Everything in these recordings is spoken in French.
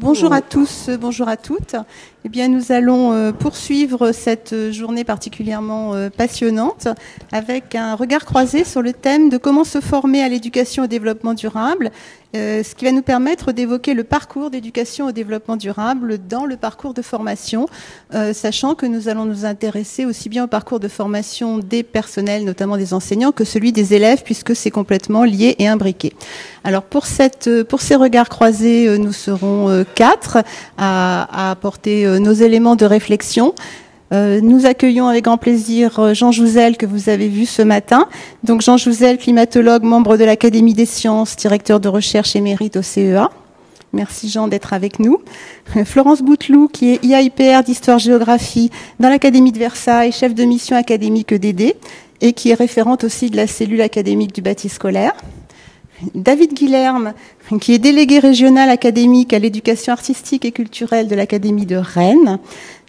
Bonjour à tous, bonjour à toutes. Eh bien, nous allons poursuivre cette journée particulièrement passionnante avec un regard croisé sur le thème de comment se former à l'éducation au développement durable, ce qui va nous permettre d'évoquer le parcours d'éducation au développement durable dans le parcours de formation, sachant que nous allons nous intéresser aussi bien au parcours de formation des personnels, notamment des enseignants, que celui des élèves, puisque c'est complètement lié et imbriqué. Alors pour ces regards croisés, nous serons quatre à apporter nos éléments de réflexion. Nous accueillons avec grand plaisir Jean Jouzel, que vous avez vu ce matin. Donc Jean Jouzel, climatologue, membre de l'Académie des sciences, directeur de recherche émérite au CEA. Merci Jean d'être avec nous. Florence Bouteloup, qui est IAIPR d'Histoire-Géographie dans l'Académie de Versailles, chef de mission académique EDD, et qui est référente aussi de la cellule académique du bâti scolaire. David Guilherme, qui est délégué régional académique à l'éducation artistique et culturelle de l'Académie de Rennes,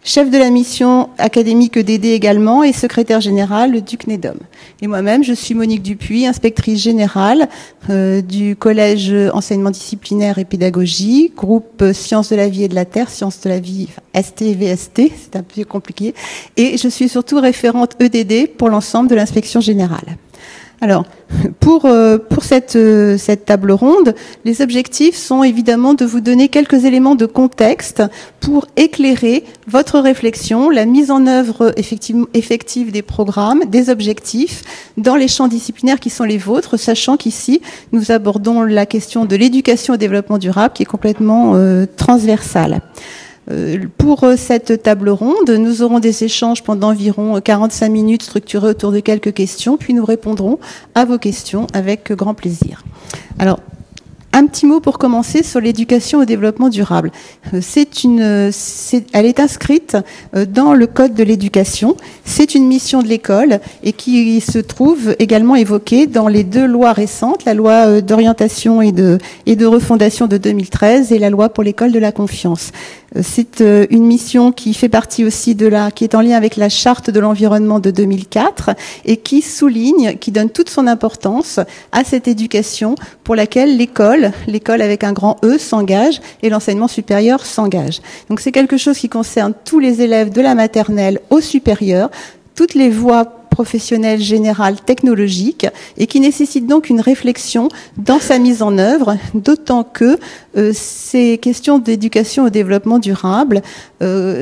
chef de la mission académique EDD également et secrétaire général du CNEDOM. Et moi-même, je suis Monique Dupuis, inspectrice générale du collège enseignement disciplinaire et pédagogie, groupe Sciences de la vie et de la terre, Sciences de la vie, ST et VST, c'est un peu compliqué. Et je suis surtout référente EDD pour l'ensemble de l'inspection générale. Alors, pour cette table ronde, les objectifs sont évidemment de vous donner quelques éléments de contexte pour éclairer votre réflexion, la mise en œuvre effective des programmes, des objectifs dans les champs disciplinaires qui sont les vôtres, sachant qu'ici, nous abordons la question de l'éducation au développement durable qui est complètement transversale. Pour cette table ronde, nous aurons des échanges pendant environ 45 minutes structurés autour de quelques questions, puis nous répondrons à vos questions avec grand plaisir. Alors, un petit mot pour commencer sur l'éducation au développement durable. Elle est inscrite dans le Code de l'éducation. C'est une mission de l'école et qui se trouve également évoquée dans les deux lois récentes, la loi d'orientation et de refondation de 2013 et la loi pour l'école de la confiance. C'est une mission qui fait partie aussi qui est en lien avec la charte de l'environnement de 2004 et qui souligne, qui donne toute son importance à cette éducation pour laquelle l'école avec un grand E s'engage et l'enseignement supérieur s'engage. Donc c'est quelque chose qui concerne tous les élèves de la maternelle au supérieur, toutes les voies professionnelle générale technologique et qui nécessite donc une réflexion dans sa mise en œuvre, d'autant que ces questions d'éducation au développement durable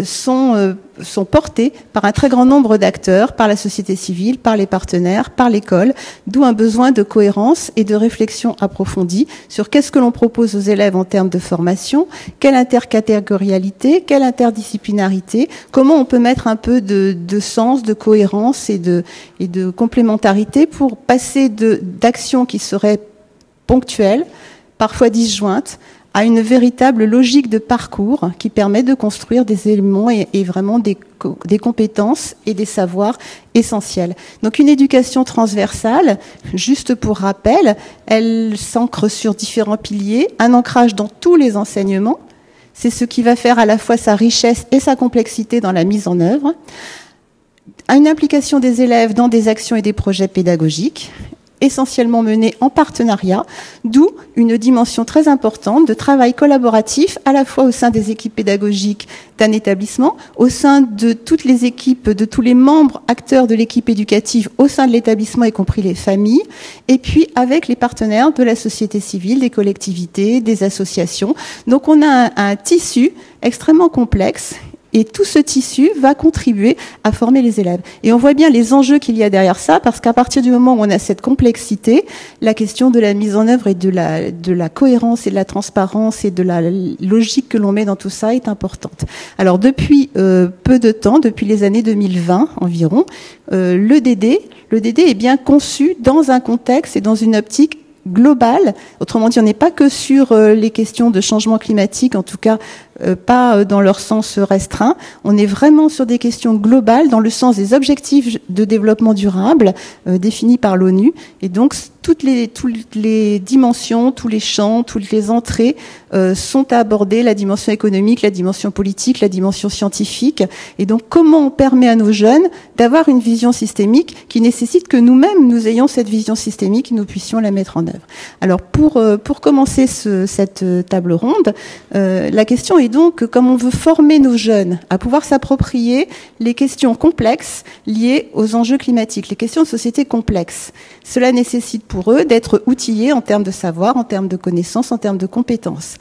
sont portées par un très grand nombre d'acteurs, par la société civile, par les partenaires, par l'école, d'où un besoin de cohérence et de réflexion approfondie sur qu'est-ce que l'on propose aux élèves en termes de formation, quelle intercatégorialité, quelle interdisciplinarité, comment on peut mettre un peu de sens, de cohérence et de complémentarité pour passer d'actions qui seraient ponctuelles, parfois disjointes, à une véritable logique de parcours qui permet de construire des éléments et vraiment des compétences et des savoirs essentiels. Donc une éducation transversale, juste pour rappel, elle s'ancre sur différents piliers, un ancrage dans tous les enseignements, c'est ce qui va faire à la fois sa richesse et sa complexité dans la mise en œuvre, une implication des élèves dans des actions et des projets pédagogiques, essentiellement menés en partenariat, d'où une dimension très importante de travail collaboratif à la fois au sein des équipes pédagogiques d'un établissement, au sein de toutes les équipes, de tous les membres acteurs de l'équipe éducative au sein de l'établissement, y compris les familles, et puis avec les partenaires de la société civile, des collectivités, des associations. Donc on a un tissu extrêmement complexe. Et tout ce tissu va contribuer à former les élèves. Et on voit bien les enjeux qu'il y a derrière ça, parce qu'à partir du moment où on a cette complexité, la question de la mise en œuvre et de la cohérence et de la transparence et de la logique que l'on met dans tout ça est importante. Alors depuis peu de temps, depuis les années 2020 environ, l'EDD est bien conçu dans un contexte et dans une optique globale. Autrement dit, on n'est pas que sur les questions de changement climatique, en tout cas pas dans leur sens restreint. On est vraiment sur des questions globales dans le sens des objectifs de développement durable définis par l'ONU. Et donc, toutes les dimensions, tous les champs, toutes les entrées sont à aborder, la dimension économique, la dimension politique, la dimension scientifique. Et donc, comment on permet à nos jeunes d'avoir une vision systémique qui nécessite que nous-mêmes, nous ayons cette vision systémique et nous puissions la mettre en œuvre. Alors, pour commencer cette table ronde, la question est donc comment on veut former nos jeunes à pouvoir s'approprier les questions complexes liées aux enjeux climatiques, les questions de société complexes. Cela nécessite pour eux d'être outillés en termes de savoir, en termes de connaissances, en termes de compétences.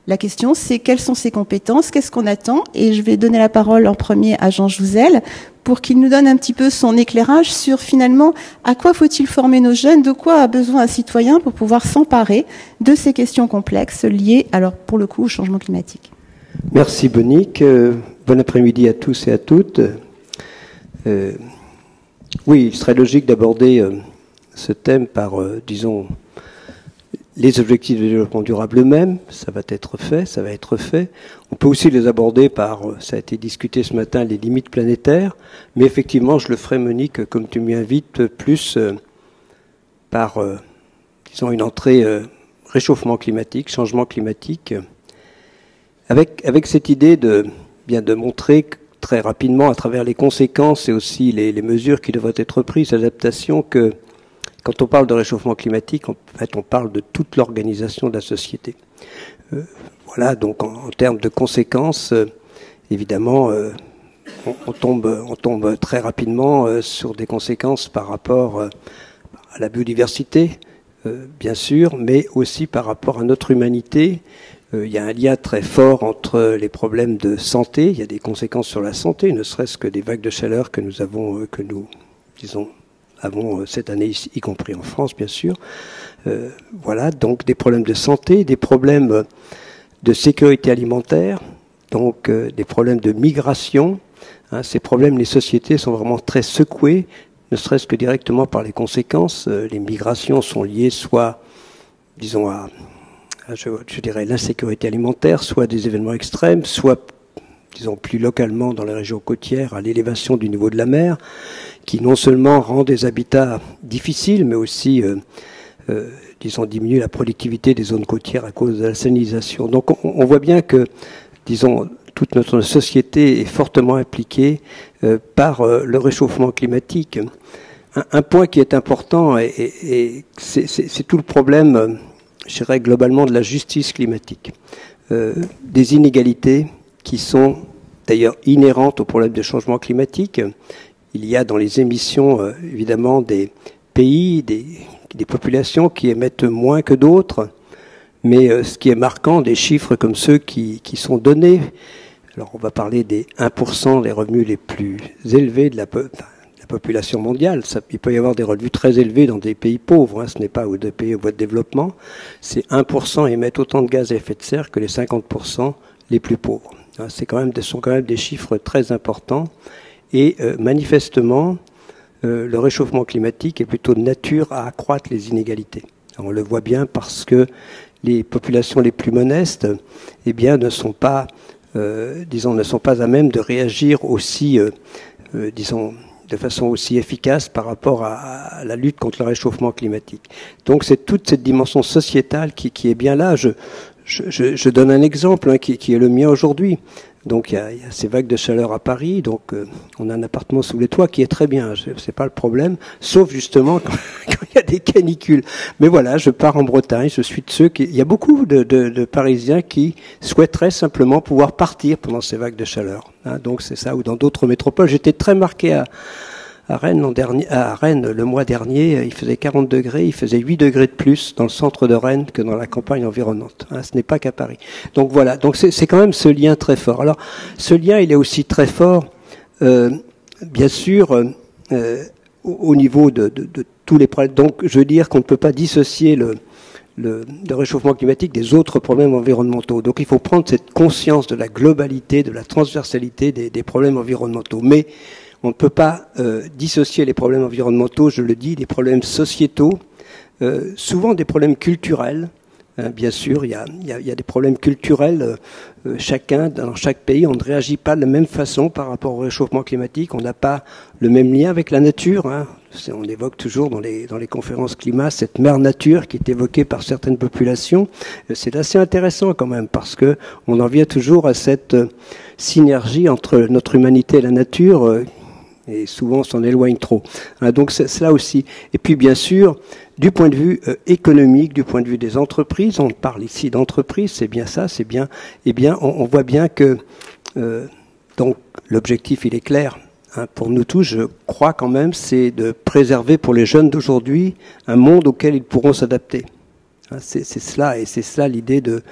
La question, c'est quelles sont ces compétences, qu'est-ce qu'on attend? Et je vais donner la parole en premier à Jean Jouzel pour qu'il nous donne un petit peu son éclairage sur finalement à quoi faut-il former nos jeunes, de quoi a besoin un citoyen pour pouvoir s'emparer de ces questions complexes liées, alors pour le coup, au changement climatique. Merci Bonique. Bon après-midi à tous et à toutes. Oui, il serait logique d'aborder ce thème par, disons, les objectifs de développement durable eux-mêmes. Ça va être fait. On peut aussi les aborder par, ça a été discuté ce matin, les limites planétaires. Mais effectivement, je le ferai, Monique, comme tu m'y invites, plus par, disons, une entrée réchauffement climatique, changement climatique, avec cette idée de montrer très rapidement, à travers les conséquences et aussi les mesures qui devraient être prises, l'adaptation, que quand on parle de réchauffement climatique, en fait, on parle de toute l'organisation de la société. Voilà, donc en termes de conséquences, évidemment, on tombe très rapidement sur des conséquences par rapport à la biodiversité, bien sûr, mais aussi par rapport à notre humanité. Il y a un lien très fort entre les problèmes de santé. Il y a des conséquences sur la santé, ne serait-ce que des vagues de chaleur que nous avons cette année, y compris en France, bien sûr. Voilà, donc des problèmes de santé, des problèmes de sécurité alimentaire, donc des problèmes de migration. Ces problèmes, les sociétés sont vraiment très secouées, ne serait-ce que directement par les conséquences. Les migrations sont liées soit, disons, je dirais, l'insécurité alimentaire, soit des événements extrêmes, soit, disons, plus localement dans les régions côtières, à l'élévation du niveau de la mer, qui non seulement rend des habitats difficiles, mais aussi, disons, diminue la productivité des zones côtières à cause de la salinisation. Donc on voit bien que, disons, toute notre société est fortement impliquée par le réchauffement climatique. Un point qui est important, et c'est tout le problème, je dirais, globalement de la justice climatique. Des inégalités qui sont d'ailleurs inhérentes au problème de changement climatique. Il y a dans les émissions, évidemment, des pays, des populations qui émettent moins que d'autres, mais ce qui est marquant, des chiffres comme ceux qui sont donnés, alors on va parler des 1% des revenus les plus élevés de la population mondiale. Il peut y avoir des revenus très élevés dans des pays pauvres, ce n'est pas des pays en voie de développement. Ces 1% émettent autant de gaz à effet de serre que les 50% les plus pauvres. Ce sont quand même des chiffres très importants. Et manifestement, le réchauffement climatique est plutôt de nature à accroître les inégalités. Alors, on le voit bien parce que les populations les plus modestes, eh bien, ne sont pas à même de réagir aussi, de façon aussi efficace par rapport à la lutte contre le réchauffement climatique. Donc, c'est toute cette dimension sociétale qui est bien là. Je donne un exemple qui est le mien aujourd'hui. Donc il y a ces vagues de chaleur à Paris, donc on a un appartement sous les toits qui est très bien, c'est pas le problème, sauf justement quand il y a des canicules. Mais voilà, je pars en Bretagne, je suis de ceux il y a beaucoup de Parisiens qui souhaiteraient simplement pouvoir partir pendant ces vagues de chaleur. Donc c'est ça, ou dans d'autres métropoles. J'étais très marqué à Rennes le mois dernier, il faisait 40 degrés, il faisait 8 degrés de plus dans le centre de Rennes que dans la campagne environnante. Ce n'est pas qu'à Paris. Donc voilà, donc c'est quand même ce lien très fort. Alors ce lien, il est aussi très fort, bien sûr, au niveau de tous les problèmes. Donc je veux dire qu'on ne peut pas dissocier le réchauffement climatique des autres problèmes environnementaux. Donc il faut prendre cette conscience de la globalité, de la transversalité des problèmes environnementaux. Mais on ne peut pas dissocier les problèmes environnementaux, je le dis, des problèmes sociétaux, souvent des problèmes culturels. Bien sûr, il y a des problèmes culturels. Dans chaque pays, on ne réagit pas de la même façon par rapport au réchauffement climatique. On n'a pas le même lien avec la nature. On évoque toujours dans les conférences climat cette mère nature qui est évoquée par certaines populations. C'est assez intéressant quand même parce que on en vient toujours à cette synergie entre notre humanité et la nature et souvent on s'en éloigne trop. Donc c'est là aussi. Et puis bien sûr, du point de vue économique, du point de vue des entreprises, on parle ici d'entreprises, c'est bien ça, c'est bien. Eh bien, on voit bien que donc l'objectif il est clair. Pour nous tous, je crois quand même, c'est de préserver pour les jeunes d'aujourd'hui un monde auquel ils pourront s'adapter. C'est cela, et c'est cela l'idée de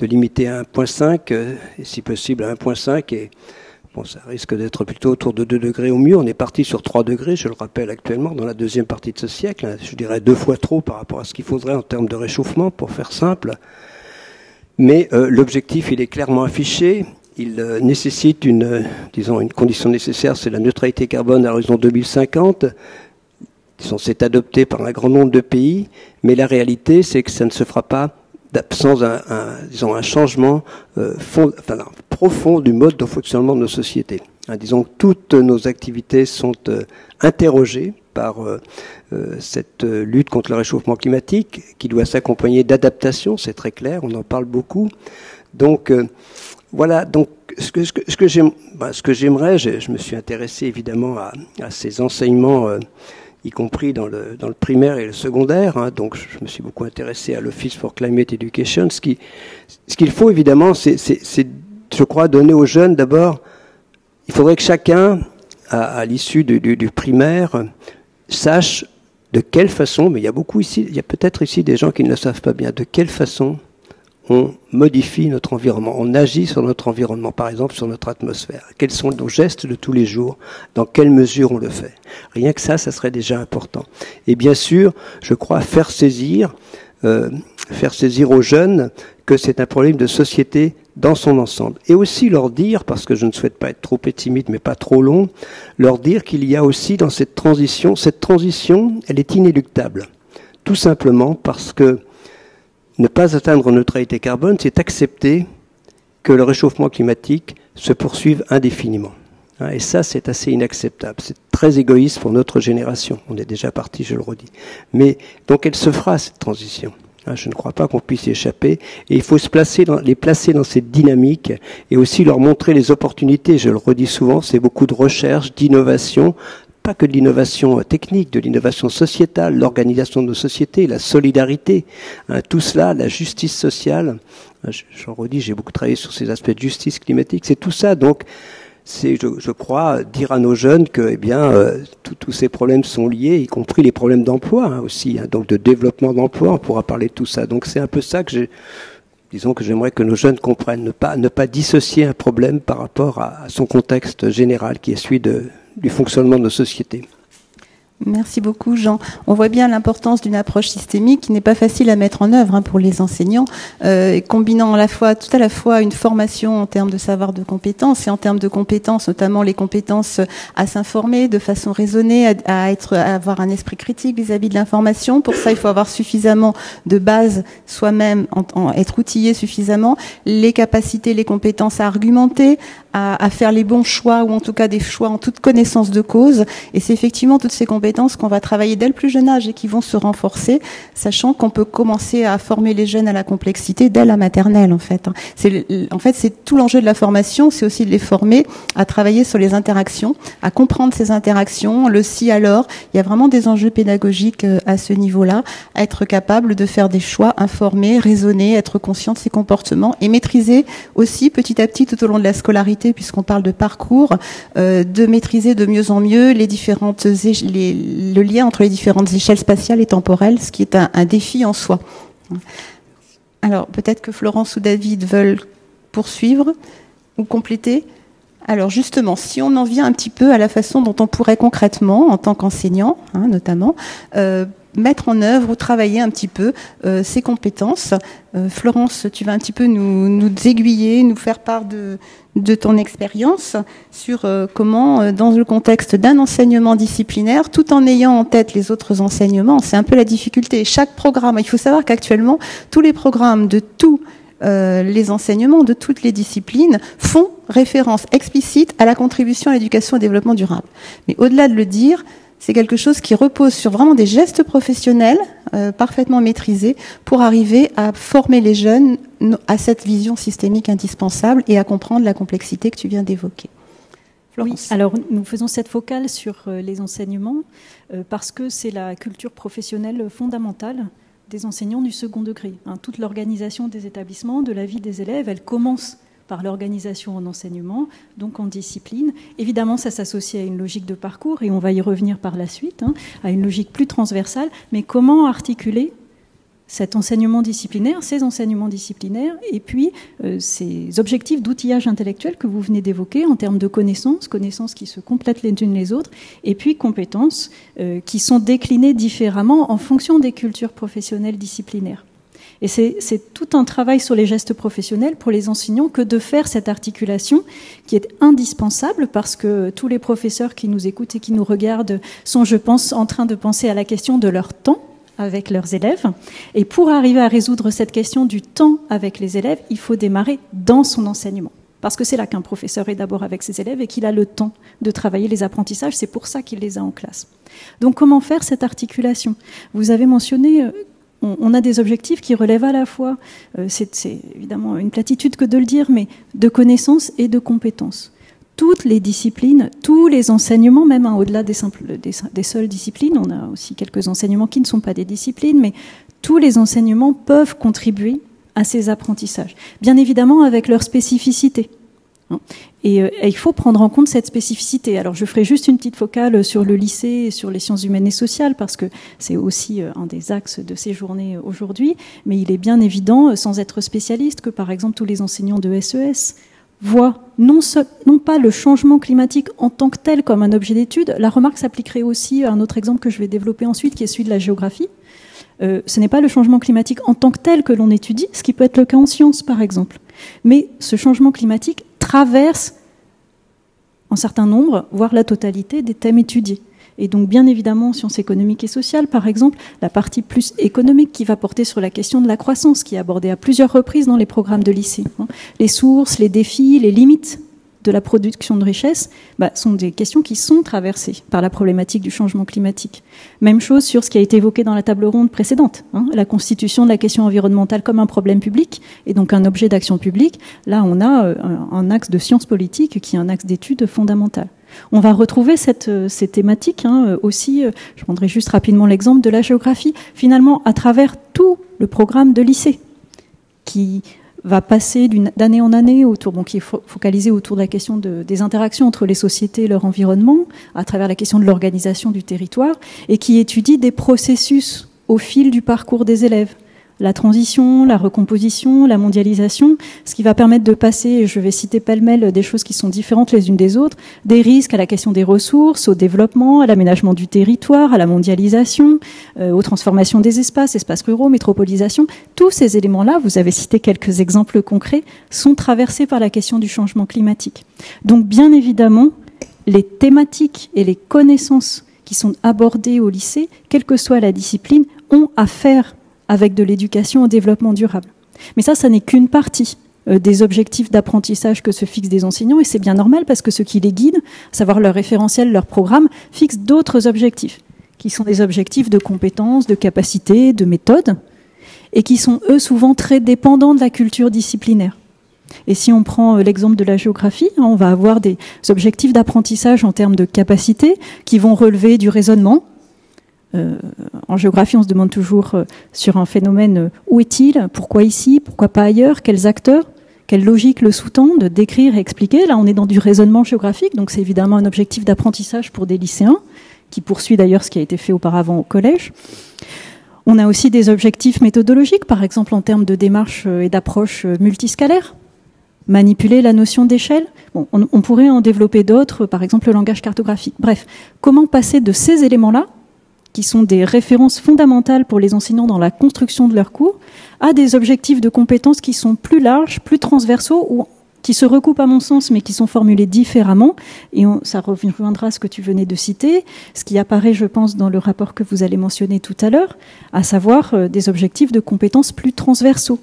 limiter à 1,5, et si possible à 1,5, et bon, ça risque d'être plutôt autour de 2 degrés au mieux. On est parti sur 3 degrés, je le rappelle actuellement, dans la deuxième partie de ce siècle. Je dirais 2 fois trop par rapport à ce qu'il faudrait en termes de réchauffement, pour faire simple. Mais l'objectif, il est clairement affiché. Il nécessite une condition nécessaire, c'est la neutralité carbone à l'horizon 2050. C'est adopté par un grand nombre de pays, mais la réalité, c'est que ça ne se fera pas sans un changement profond du mode de fonctionnement de nos sociétés. Disons que toutes nos activités sont interrogées par cette lutte contre le réchauffement climatique, qui doit s'accompagner d'adaptation, c'est très clair, on en parle beaucoup. Donc voilà, donc ce que j'aimerais, je me suis intéressé évidemment à ces enseignements, y compris dans le primaire et le secondaire, donc je me suis beaucoup intéressé à l'Office for Climate Education. Ce qu'il faut évidemment, c'est, je crois, donner aux jeunes d'abord, il faudrait que chacun, à l'issue du primaire, sache de quelle façon, mais il y a peut-être ici des gens qui ne le savent pas bien, de quelle façon on modifie notre environnement, on agit sur notre environnement, par exemple sur notre atmosphère. Quels sont nos gestes de tous les jours, dans quelle mesure on le fait. Rien que ça serait déjà important. Et bien sûr, je crois faire saisir aux jeunes que c'est un problème de société dans son ensemble. Et aussi leur dire, parce que je ne souhaite pas être trop pessimiste mais pas trop long, leur dire qu'il y a aussi dans cette transition, elle est inéluctable. Tout simplement parce que ne pas atteindre la neutralité carbone, c'est accepter que le réchauffement climatique se poursuive indéfiniment. Et ça, c'est assez inacceptable. C'est très égoïste pour notre génération. On est déjà parti, je le redis. Mais donc elle se fera, cette transition. Je ne crois pas qu'on puisse y échapper. Et il faut les placer dans cette dynamique et aussi leur montrer les opportunités. Je le redis souvent, c'est beaucoup de recherche, d'innovation, pas que de l'innovation technique, de l'innovation sociétale, l'organisation de nos sociétés, la solidarité, tout cela, la justice sociale. J'en redis, j'ai beaucoup travaillé sur ces aspects de justice climatique. C'est tout ça, donc, je crois, dire à nos jeunes que, tous ces problèmes sont liés, y compris les problèmes d'emploi aussi, donc de développement d'emploi, on pourra parler de tout ça. Donc c'est un peu ça que j'aimerais que nos jeunes comprennent, ne pas dissocier un problème par rapport à son contexte général, qui est celui du fonctionnement de nos sociétés. Merci beaucoup, Jean. On voit bien l'importance d'une approche systémique qui n'est pas facile à mettre en œuvre pour les enseignants, combinant tout à la fois une formation en termes de savoir de compétences et en termes de compétences, notamment les compétences à s'informer de façon raisonnée, à avoir un esprit critique vis-à-vis de l'information. Pour ça, il faut avoir suffisamment de bases soi-même, être outillé suffisamment, les capacités, les compétences à argumenter, à faire les bons choix, ou en tout cas des choix en toute connaissance de cause. Et c'est effectivement toutes ces compétences qu'on va travailler dès le plus jeune âge et qui vont se renforcer, sachant qu'on peut commencer à former les jeunes à la complexité dès la maternelle, en fait. C'est tout l'enjeu de la formation, c'est aussi de les former à travailler sur les interactions, à comprendre ces interactions, le si alors. Il y a vraiment des enjeux pédagogiques à ce niveau-là, à être capable de faire des choix informés, raisonnés, être conscient de ses comportements et maîtriser aussi petit à petit tout au long de la scolarité, puisqu'on parle de parcours, de maîtriser de mieux en mieux le lien entre les différentes échelles spatiales et temporelles, ce qui est un défi en soi. Alors, peut-être que Florence ou David veulent poursuivre ou compléter. Alors justement, si on en vient un petit peu à la façon dont on pourrait concrètement, en tant qu'enseignant, notamment, mettre en œuvre ou travailler un petit peu ces compétences. Florence, tu vas un petit peu nous aiguiller, nous faire part de ton expérience sur comment, dans le contexte d'un enseignement disciplinaire, tout en ayant en tête les autres enseignements, c'est un peu la difficulté. Chaque programme, il faut savoir qu'actuellement, tous les programmes de tous les enseignements de toutes les disciplines font référence explicite à la contribution à l'éducation et au développement durable. Mais au-delà de le dire, c'est quelque chose qui repose sur vraiment des gestes professionnels parfaitement maîtrisés pour arriver à former les jeunes à cette vision systémique indispensable et à comprendre la complexité que tu viens d'évoquer. Florence. Oui, alors nous faisons cette focale sur les enseignements parce que c'est la culture professionnelle fondamentale des enseignants du second degré. Toute l'organisation des établissements, de la vie des élèves, elle commence par l'organisation en enseignement, donc en discipline. Évidemment, ça s'associe à une logique de parcours, et on va y revenir par la suite, à une logique plus transversale. Mais comment articuler cet enseignement disciplinaire, ces enseignements disciplinaires, et puis ces objectifs d'outillage intellectuel que vous venez d'évoquer en termes de connaissances qui se complètent les unes les autres, et puis compétences qui sont déclinées différemment en fonction des cultures professionnelles disciplinaires. Et c'est tout un travail sur les gestes professionnels pour les enseignants que de faire cette articulation qui est indispensable parce que tous les professeurs qui nous écoutent et qui nous regardent sont, je pense, en train de penser à la question de leur temps avec leurs élèves. Et pour arriver à résoudre cette question du temps avec les élèves, il faut démarrer dans son enseignement. Parce que c'est là qu'un professeur est d'abord avec ses élèves et qu'il a le temps de travailler les apprentissages. C'est pour ça qu'il les a en classe. Donc comment faire cette articulation ? Vous avez mentionné... On a des objectifs qui relèvent à la fois, c'est évidemment une platitude que de le dire, mais de connaissances et de compétences. Toutes les disciplines, tous les enseignements, même au-delà des seules disciplines, on a aussi quelques enseignements qui ne sont pas des disciplines, mais tous les enseignements peuvent contribuer à ces apprentissages. Bien évidemment avec leur spécificité. Et il faut prendre en compte cette spécificité. Alors je ferai juste une petite focale sur le lycée et sur les sciences humaines et sociales parce que c'est aussi un des axes de ces journées aujourd'hui. Mais il est bien évident, sans être spécialiste, que par exemple tous les enseignants de SES voient non pas le changement climatique en tant que tel comme un objet d'étude. La remarque s'appliquerait aussi à un autre exemple que je vais développer ensuite, qui est celui de la géographie. Ce n'est pas le changement climatique en tant que tel que l'on étudie, ce qui peut être le cas en sciences par exemple. Mais ce changement climatique traverse un certain nombre, voire la totalité des thèmes étudiés. Et donc, bien évidemment, en sciences économiques et sociales, par exemple, la partie plus économique qui va porter sur la question de la croissance, qui est abordée à plusieurs reprises dans les programmes de lycée. Les sources, les défis, les limites de la production de richesse sont des questions qui sont traversées par la problématique du changement climatique. Même chose sur ce qui a été évoqué dans la table ronde précédente, la constitution de la question environnementale comme un problème public et donc un objet d'action publique. Là, on a un axe de sciences politiques qui est un axe d'études fondamental. On va retrouver ces thématiques aussi, je prendrai juste rapidement l'exemple de la géographie, finalement à travers tout le programme de lycée qui va passer d'année en année qui est focalisé autour de la question des interactions entre les sociétés et leur environnement, à travers la question de l'organisation du territoire, et qui étudie des processus au fil du parcours des élèves. La transition, la recomposition, la mondialisation, ce qui va permettre de passer, je vais citer pêle-mêle des choses qui sont différentes les unes des autres, des risques à la question des ressources, au développement, à l'aménagement du territoire, à la mondialisation, aux transformations des espaces ruraux, métropolisation. Tous ces éléments-là, vous avez cité quelques exemples concrets, sont traversés par la question du changement climatique. Donc bien évidemment, les thématiques et les connaissances qui sont abordées au lycée, quelle que soit la discipline, ont à faire avec de l'éducation au développement durable. Mais ça n'est qu'une partie des objectifs d'apprentissage que se fixent des enseignants, et c'est bien normal parce que ce qui les guide, à savoir leur référentiel, leur programme, fixe d'autres objectifs, qui sont des objectifs de compétences, de capacités, de méthodes, et qui sont eux souvent très dépendants de la culture disciplinaire. Et si on prend l'exemple de la géographie, on va avoir des objectifs d'apprentissage en termes de capacité qui vont relever du raisonnement. En géographie, on se demande toujours sur un phénomène où est-il, pourquoi ici, pourquoi pas ailleurs, quels acteurs, quelle logique le sous-tend, de décrire et expliquer. Là, on est dans du raisonnement géographique, donc c'est évidemment un objectif d'apprentissage pour des lycéens, qui poursuit d'ailleurs ce qui a été fait auparavant au collège. On a aussi des objectifs méthodologiques, par exemple en termes de démarche et d'approche multiscalaire. Manipuler la notion d'échelle. Bon, on pourrait en développer d'autres, par exemple le langage cartographique. Bref, comment passer de ces éléments-là, qui sont des références fondamentales pour les enseignants dans la construction de leurs cours, à des objectifs de compétences qui sont plus larges, plus transversaux, ou qui se recoupent à mon sens, mais qui sont formulés différemment. Et ça reviendra à ce que tu venais de citer, ce qui apparaît, je pense, dans le rapport que vous allez mentionner tout à l'heure, à savoir des objectifs de compétences plus transversaux,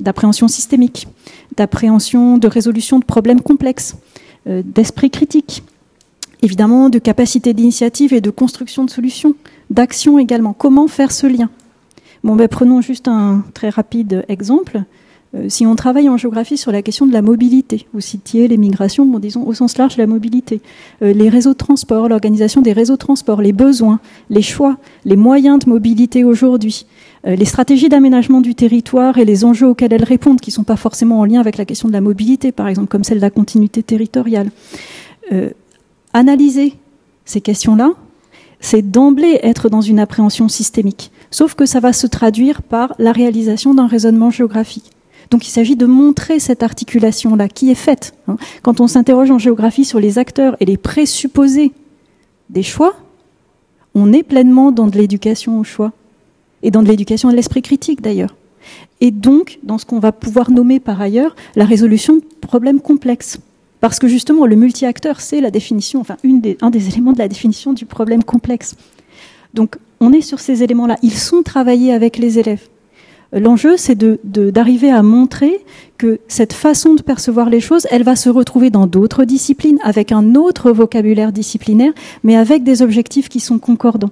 d'appréhension systémique, d'appréhension de résolution de problèmes complexes, d'esprit critique, évidemment de capacité d'initiative et de construction de solutions, d'action également. Comment faire ce lien? Prenons juste un très rapide exemple. Si on travaille en géographie sur la question de la mobilité, vous citiez les migrations, disons au sens large la mobilité, les réseaux de transport, l'organisation des réseaux de transport, les besoins, les choix, les moyens de mobilité aujourd'hui, les stratégies d'aménagement du territoire et les enjeux auxquels elles répondent, qui ne sont pas forcément en lien avec la question de la mobilité, par exemple, comme celle de la continuité territoriale. Analyser ces questions-là, c'est d'emblée être dans une appréhension systémique. Sauf que ça va se traduire par la réalisation d'un raisonnement géographique. Donc il s'agit de montrer cette articulation-là qui est faite. Quand on s'interroge en géographie sur les acteurs et les présupposés des choix, on est pleinement dans de l'éducation au choix. Et dans de l'éducation à l'esprit critique d'ailleurs. Et donc, dans ce qu'on va pouvoir nommer par ailleurs, la résolution de problèmes complexes. Parce que justement, le multi-acteur, c'est la définition, un des éléments de la définition du problème complexe. Donc, on est sur ces éléments-là. Ils sont travaillés avec les élèves. L'enjeu, c'est d'arriver à montrer que cette façon de percevoir les choses, elle va se retrouver dans d'autres disciplines, avec un autre vocabulaire disciplinaire, mais avec des objectifs qui sont concordants.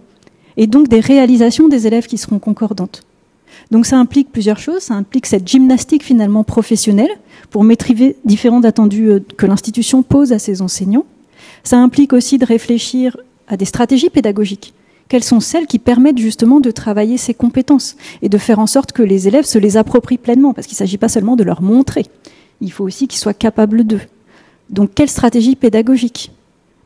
Et donc des réalisations des élèves qui seront concordantes. Donc ça implique plusieurs choses. Ça implique cette gymnastique finalement professionnelle pour maîtriser différents attendus que l'institution pose à ses enseignants. Ça implique aussi de réfléchir à des stratégies pédagogiques. Quelles sont celles qui permettent justement de travailler ces compétences et de faire en sorte que les élèves se les approprient pleinement, parce qu'il ne s'agit pas seulement de leur montrer. Il faut aussi qu'ils soient capables d'eux. Donc quelle stratégie pédagogique?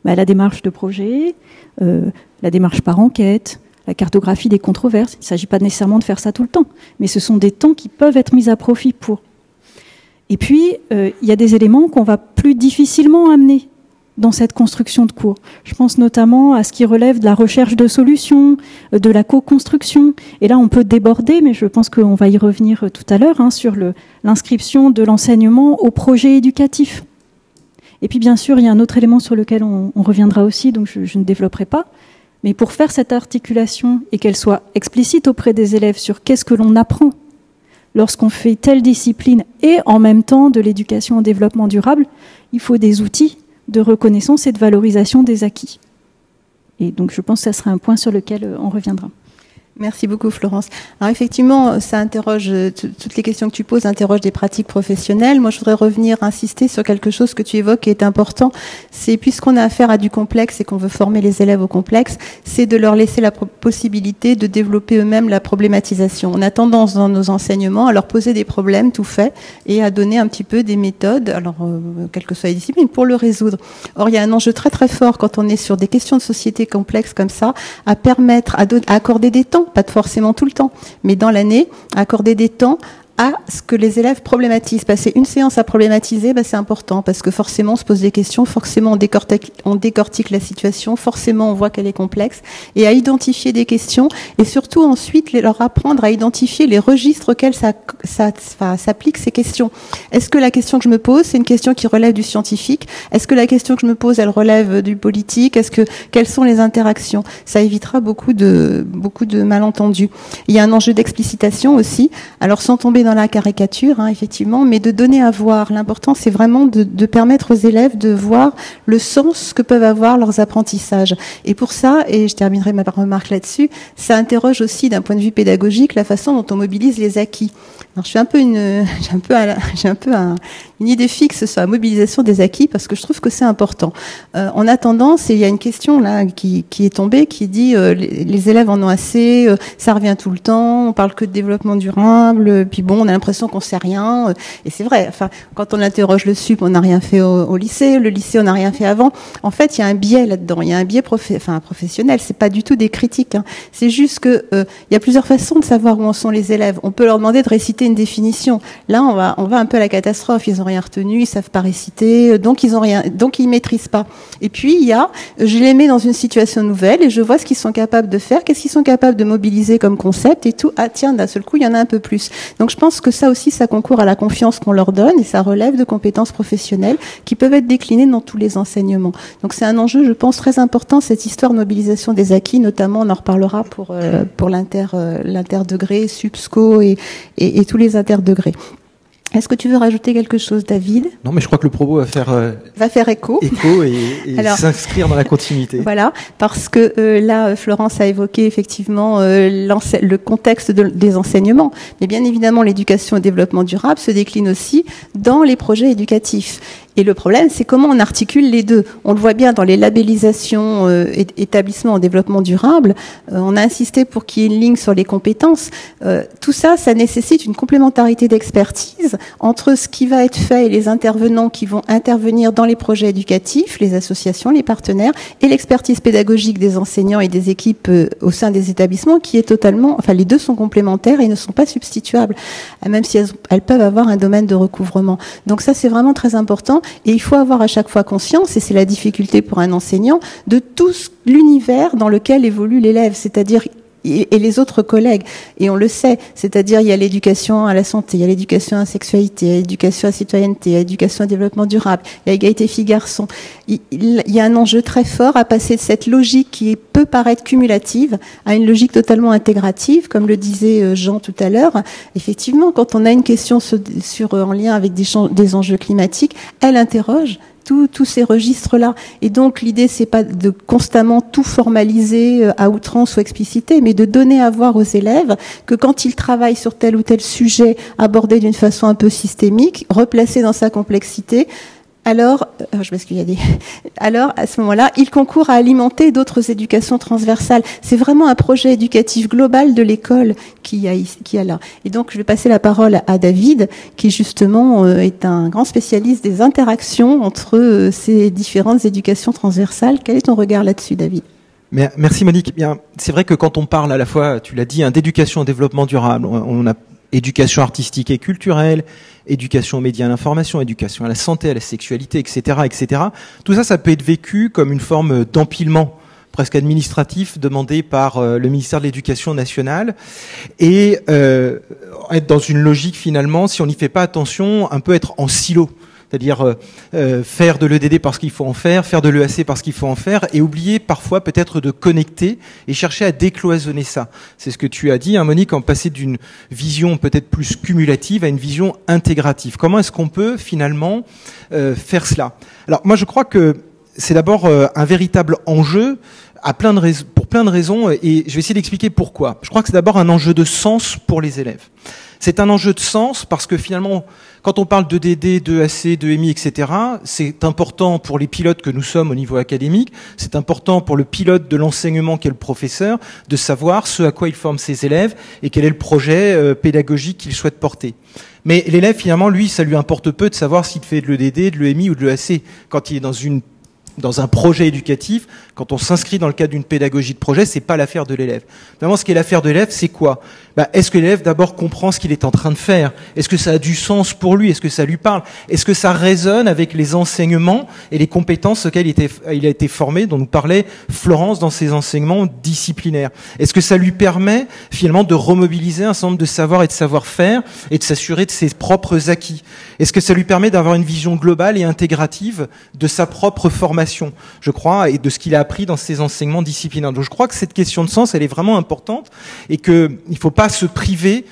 La démarche de projet, la démarche par enquête, la cartographie des controverses. Il ne s'agit pas nécessairement de faire ça tout le temps, mais ce sont des temps qui peuvent être mis à profit pour. Et puis, il y a des éléments qu'on va plus difficilement amener dans cette construction de cours. Je pense notamment à ce qui relève de la recherche de solutions, de la co-construction. Et là, on peut déborder, mais je pense qu'on va y revenir tout à l'heure, sur l'inscription de l'enseignement au projet éducatif. Et puis, bien sûr, il y a un autre élément sur lequel on reviendra aussi, donc je ne développerai pas. Mais pour faire cette articulation et qu'elle soit explicite auprès des élèves sur qu'est-ce que l'on apprend lorsqu'on fait telle discipline et en même temps de l'éducation au développement durable, il faut des outils de reconnaissance et de valorisation des acquis. Et donc je pense que ça sera un point sur lequel on reviendra. Merci beaucoup Florence. Alors effectivement, ça interroge, toutes les questions que tu poses interrogent des pratiques professionnelles. Moi, je voudrais revenir, insister sur quelque chose que tu évoques qui est important. C'est puisqu'on a affaire à du complexe et qu'on veut former les élèves au complexe, c'est de leur laisser la possibilité de développer eux-mêmes la problématisation. On a tendance dans nos enseignements à leur poser des problèmes tout faits et à donner un petit peu des méthodes, alors quelles que soient les disciplines, pour le résoudre. Or, il y a un enjeu très très fort quand on est sur des questions de société complexes comme ça, à permettre, à accorder des temps, pas forcément tout le temps, mais dans l'année, accorder des temps à ce que les élèves problématisent. Passer une séance à problématiser, c'est important, parce que forcément on se pose des questions, forcément on décortique la situation, forcément on voit qu'elle est complexe, et à identifier des questions, et surtout ensuite leur apprendre à identifier les registres auxquels ça s'applique ces questions. Est-ce que la question que je me pose, c'est une question qui relève du scientifique? Est-ce que la question que je me pose, elle relève du politique? Quelles sont les interactions? Ça évitera beaucoup de malentendus. Il y a un enjeu d'explicitation aussi, alors sans tomber dans la caricature, effectivement, mais de donner à voir. L'important, c'est vraiment de permettre aux élèves de voir le sens que peuvent avoir leurs apprentissages. Et pour ça, et je terminerai ma remarque là-dessus, ça interroge aussi d'un point de vue pédagogique la façon dont on mobilise les acquis. Alors, j'ai un peu une idée fixe sur la mobilisation des acquis parce que je trouve que c'est important. On a tendance, et il y a une question là qui est tombée, qui dit les élèves en ont assez, ça revient tout le temps, on parle que de développement durable, puis bon, on a l'impression qu'on sait rien. Et c'est vrai. Enfin, quand on interroge le sup, on n'a rien fait au lycée, le lycée, on n'a rien fait avant. En fait, il y a un biais là-dedans. Il y a un biais professionnel. C'est pas du tout des critiques. C'est juste que il y a plusieurs façons de savoir où en sont les élèves. On peut leur demander de réciter une définition. Là, on va un peu à la catastrophe. Ils ont rien retenu, ils savent pas réciter, donc ils maîtrisent pas. Et puis je les mets dans une situation nouvelle et je vois ce qu'ils sont capables de faire, qu'est-ce qu'ils sont capables de mobiliser comme concept et tout. Ah tiens, d'un seul coup, il y en a un peu plus. Donc je pense que ça aussi, ça concourt à la confiance qu'on leur donne et ça relève de compétences professionnelles qui peuvent être déclinées dans tous les enseignements. Donc c'est un enjeu, je pense, très important, cette histoire de mobilisation des acquis, notamment on en reparlera pour l'interdegré, subsco et tous les interdegrés. Est-ce que tu veux rajouter quelque chose, David? Non, mais je crois que le propos va faire écho et alors, s'inscrire dans la continuité. Voilà, parce que là, Florence a évoqué effectivement le contexte des enseignements. Mais bien évidemment, l'éducation au développement durable se décline aussi dans les projets éducatifs. Et le problème, c'est comment on articule les deux. On le voit bien dans les labellisations établissements en développement durable. On a insisté pour qu'il y ait une ligne sur les compétences. Tout ça, ça nécessite une complémentarité d'expertise entre ce qui va être fait et les intervenants qui vont intervenir dans les projets éducatifs, les associations, les partenaires, et l'expertise pédagogique des enseignants et des équipes au sein des établissements qui est totalement... Enfin, les deux sont complémentaires et ne sont pas substituables, même si elles peuvent avoir un domaine de recouvrement. Donc ça, c'est vraiment très important. Et il faut avoir à chaque fois conscience, et c'est la difficulté pour un enseignant, de tout l'univers dans lequel évolue l'élève, c'est-à-dire et les autres collègues. Et on le sait, c'est-à-dire il y a l'éducation à la santé, il y a l'éducation à la sexualité, il y a l'éducation à la citoyenneté, il y a l'éducation au développement durable, il y a égalité filles-garçons. Il y a un enjeu très fort à passer de cette logique qui peut paraître cumulative à une logique totalement intégrative, comme le disait Jean tout à l'heure. Effectivement, quand on a une question en lien avec des enjeux climatiques, elle interroge tous ces registres-là. Et donc, l'idée, c'est pas de constamment tout formaliser à outrance ou expliciter, mais de donner à voir aux élèves que quand ils travaillent sur tel ou tel sujet abordé d'une façon un peu systémique, replacé dans sa complexité, alors, je m'excuse, alors, à ce moment-là, il concourt à alimenter d'autres éducations transversales. C'est vraiment un projet éducatif global de l'école qui a là. Et donc, je vais passer la parole à David, qui justement est un grand spécialiste des interactions entre ces différentes éducations transversales. Quel est ton regard là-dessus, David? Merci Monique. Bien, c'est vrai que quand on parle à la fois, tu l'as dit, d'éducation au développement durable, on a éducation artistique et culturelle, éducation aux médias à l'information, éducation à la santé, à la sexualité, etc., etc. Tout ça, ça peut être vécu comme une forme d'empilement presque administratif demandé par le ministère de l'Éducation nationale et être dans une logique finalement, si on n'y fait pas attention, un peu être en silo. C'est-à-dire faire de l'EDD parce qu'il faut en faire de l'EAC parce qu'il faut en faire, et oublier parfois peut-être de connecter et chercher à décloisonner ça. C'est ce que tu as dit, hein, Monique, en passer d'une vision peut-être plus cumulative à une vision intégrative. Comment est-ce qu'on peut finalement faire cela? Alors moi je crois que c'est d'abord un véritable enjeu pour plein de raisons, et je vais essayer d'expliquer pourquoi. Je crois que c'est d'abord un enjeu de sens pour les élèves. C'est un enjeu de sens parce que finalement, quand on parle d'EDD, d'EAC, d'EMI, etc., c'est important pour les pilotes que nous sommes au niveau académique, c'est important pour le pilote de l'enseignement qu'est le professeur, de savoir ce à quoi il forme ses élèves et quel est le projet pédagogique qu'il souhaite porter. Mais l'élève, finalement, lui, ça lui importe peu de savoir s'il fait de l'EDD, de l'EMI ou de l'EAC. Quand il est dans un projet éducatif, quand on s'inscrit dans le cadre d'une pédagogie de projet, c'est pas l'affaire de l'élève. Vraiment, ce qui est l'affaire de l'élève, c'est quoi? Est-ce que l'élève d'abord comprend ce qu'il est en train de faire? Est-ce que ça a du sens pour lui? Est-ce que ça lui parle? Est-ce que ça résonne avec les enseignements et les compétences auxquelles il a été formé, dont nous parlait Florence dans ses enseignements disciplinaires? Est-ce que ça lui permet finalement de remobiliser un certain nombre de savoirs et de savoir-faire et de s'assurer de ses propres acquis? Est-ce que ça lui permet d'avoir une vision globale et intégrative de sa propre formation, je crois, et de ce qu'il a appris dans ses enseignements disciplinaires? Donc je crois que cette question de sens, elle est vraiment importante et qu'il ne faut pas se priver,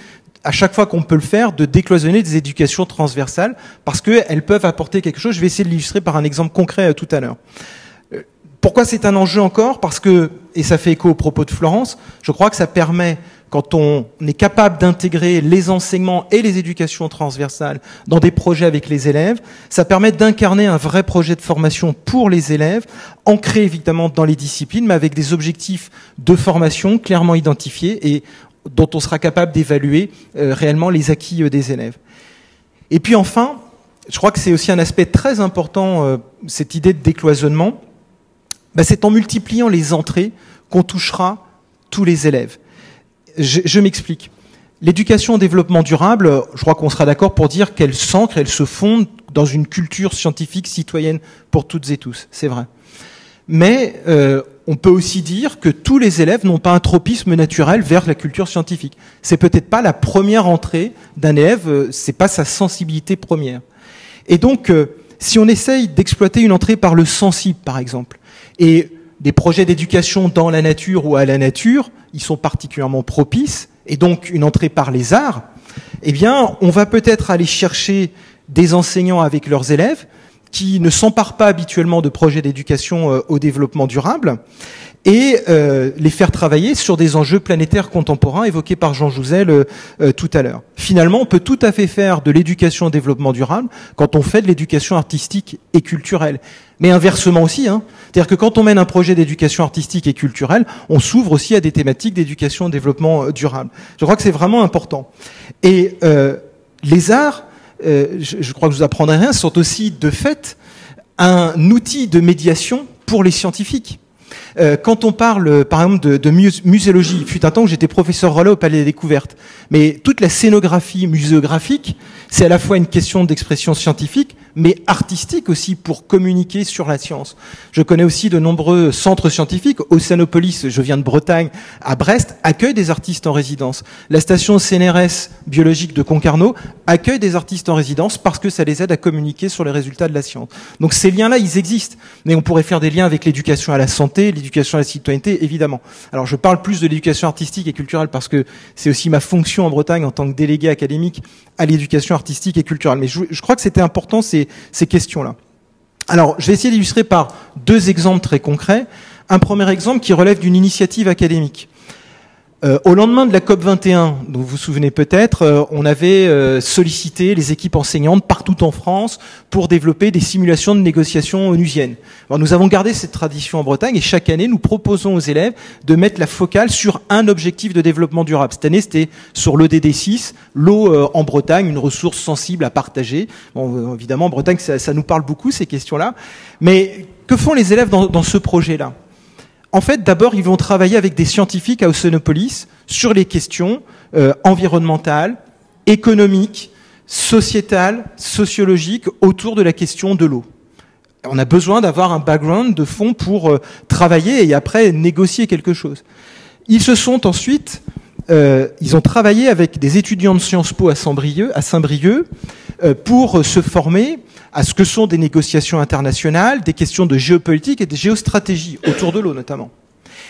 à chaque fois qu'on peut le faire, de décloisonner des éducations transversales parce qu'elles peuvent apporter quelque chose. Je vais essayer de l'illustrer par un exemple concret tout à l'heure. Pourquoi c'est un enjeu encore? Parce que, et ça fait écho aux propos de Florence, je crois que ça permet, quand on est capable d'intégrer les enseignements et les éducations transversales dans des projets avec les élèves, ça permet d'incarner un vrai projet de formation pour les élèves, ancré évidemment dans les disciplines, mais avec des objectifs de formation clairement identifiés et dont on sera capable d'évaluer réellement les acquis des élèves. Et puis enfin, je crois que c'est aussi un aspect très important, cette idée de décloisonnement, c'est en multipliant les entrées qu'on touchera tous les élèves. Je m'explique. L'éducation au développement durable, je crois qu'on sera d'accord pour dire qu'elle s'ancre, elle se fonde dans une culture scientifique citoyenne pour toutes et tous, c'est vrai. Mais on peut aussi dire que tous les élèves n'ont pas un tropisme naturel vers la culture scientifique. C'est peut-être pas la première entrée d'un élève, c'est pas sa sensibilité première. Et donc, si on essaye d'exploiter une entrée par le sensible, par exemple, et des projets d'éducation dans la nature ou à la nature, ils sont particulièrement propices, et donc une entrée par les arts, eh bien, on va peut-être aller chercher des enseignants avec leurs élèves qui ne s'emparent pas habituellement de projets d'éducation au développement durable et les faire travailler sur des enjeux planétaires contemporains évoqués par Jean Jouzel tout à l'heure. Finalement, on peut tout à fait faire de l'éducation au développement durable quand on fait de l'éducation artistique et culturelle. Mais inversement aussi, hein. C'est-à-dire que quand on mène un projet d'éducation artistique et culturelle, on s'ouvre aussi à des thématiques d'éducation au développement durable. Je crois que c'est vraiment important. Et les arts, je crois que je vous apprendrai rien, sont aussi de fait un outil de médiation pour les scientifiques. Quand on parle, par exemple, de muséologie, il fut un temps où j'étais professeur relais au Palais des Découvertes, mais toute la scénographie muséographique, c'est à la fois une question d'expression scientifique, mais artistique aussi pour communiquer sur la science. Je connais aussi de nombreux centres scientifiques. Océanopolis, je viens de Bretagne, à Brest, accueille des artistes en résidence. La station CNRS biologique de Concarneau accueille des artistes en résidence parce que ça les aide à communiquer sur les résultats de la science. Donc ces liens-là, ils existent. Mais on pourrait faire des liens avec l'éducation à la santé, l'éducation à la citoyenneté, évidemment. Alors je parle plus de l'éducation artistique et culturelle parce que c'est aussi ma fonction en Bretagne en tant que délégué académique à l'éducation artistique et culturelle. Mais je crois que c'était important ces questions-là. Alors, je vais essayer d'illustrer par deux exemples très concrets. Un premier exemple qui relève d'une initiative académique. Au lendemain de la COP21, dont vous vous souvenez peut-être, on avait sollicité les équipes enseignantes partout en France pour développer des simulations de négociations onusiennes. Alors, nous avons gardé cette tradition en Bretagne et chaque année, nous proposons aux élèves de mettre la focale sur un objectif de développement durable. Cette année, c'était sur l'ODD 6, l'eau en Bretagne, une ressource sensible à partager. Bon, évidemment, en Bretagne, ça nous parle beaucoup, ces questions-là. Mais que font les élèves dans ce projet-là ? En fait, d'abord, ils vont travailler avec des scientifiques à Océanopolis sur les questions environnementales, économiques, sociétales, sociologiques autour de la question de l'eau. On a besoin d'avoir un background de fond pour travailler et après négocier quelque chose. Ils se sont ensuite, ils ont travaillé avec des étudiants de Sciences Po à Saint-Brieuc pour se former à ce que sont des négociations internationales, des questions de géopolitique et de géostratégie autour de l'eau notamment.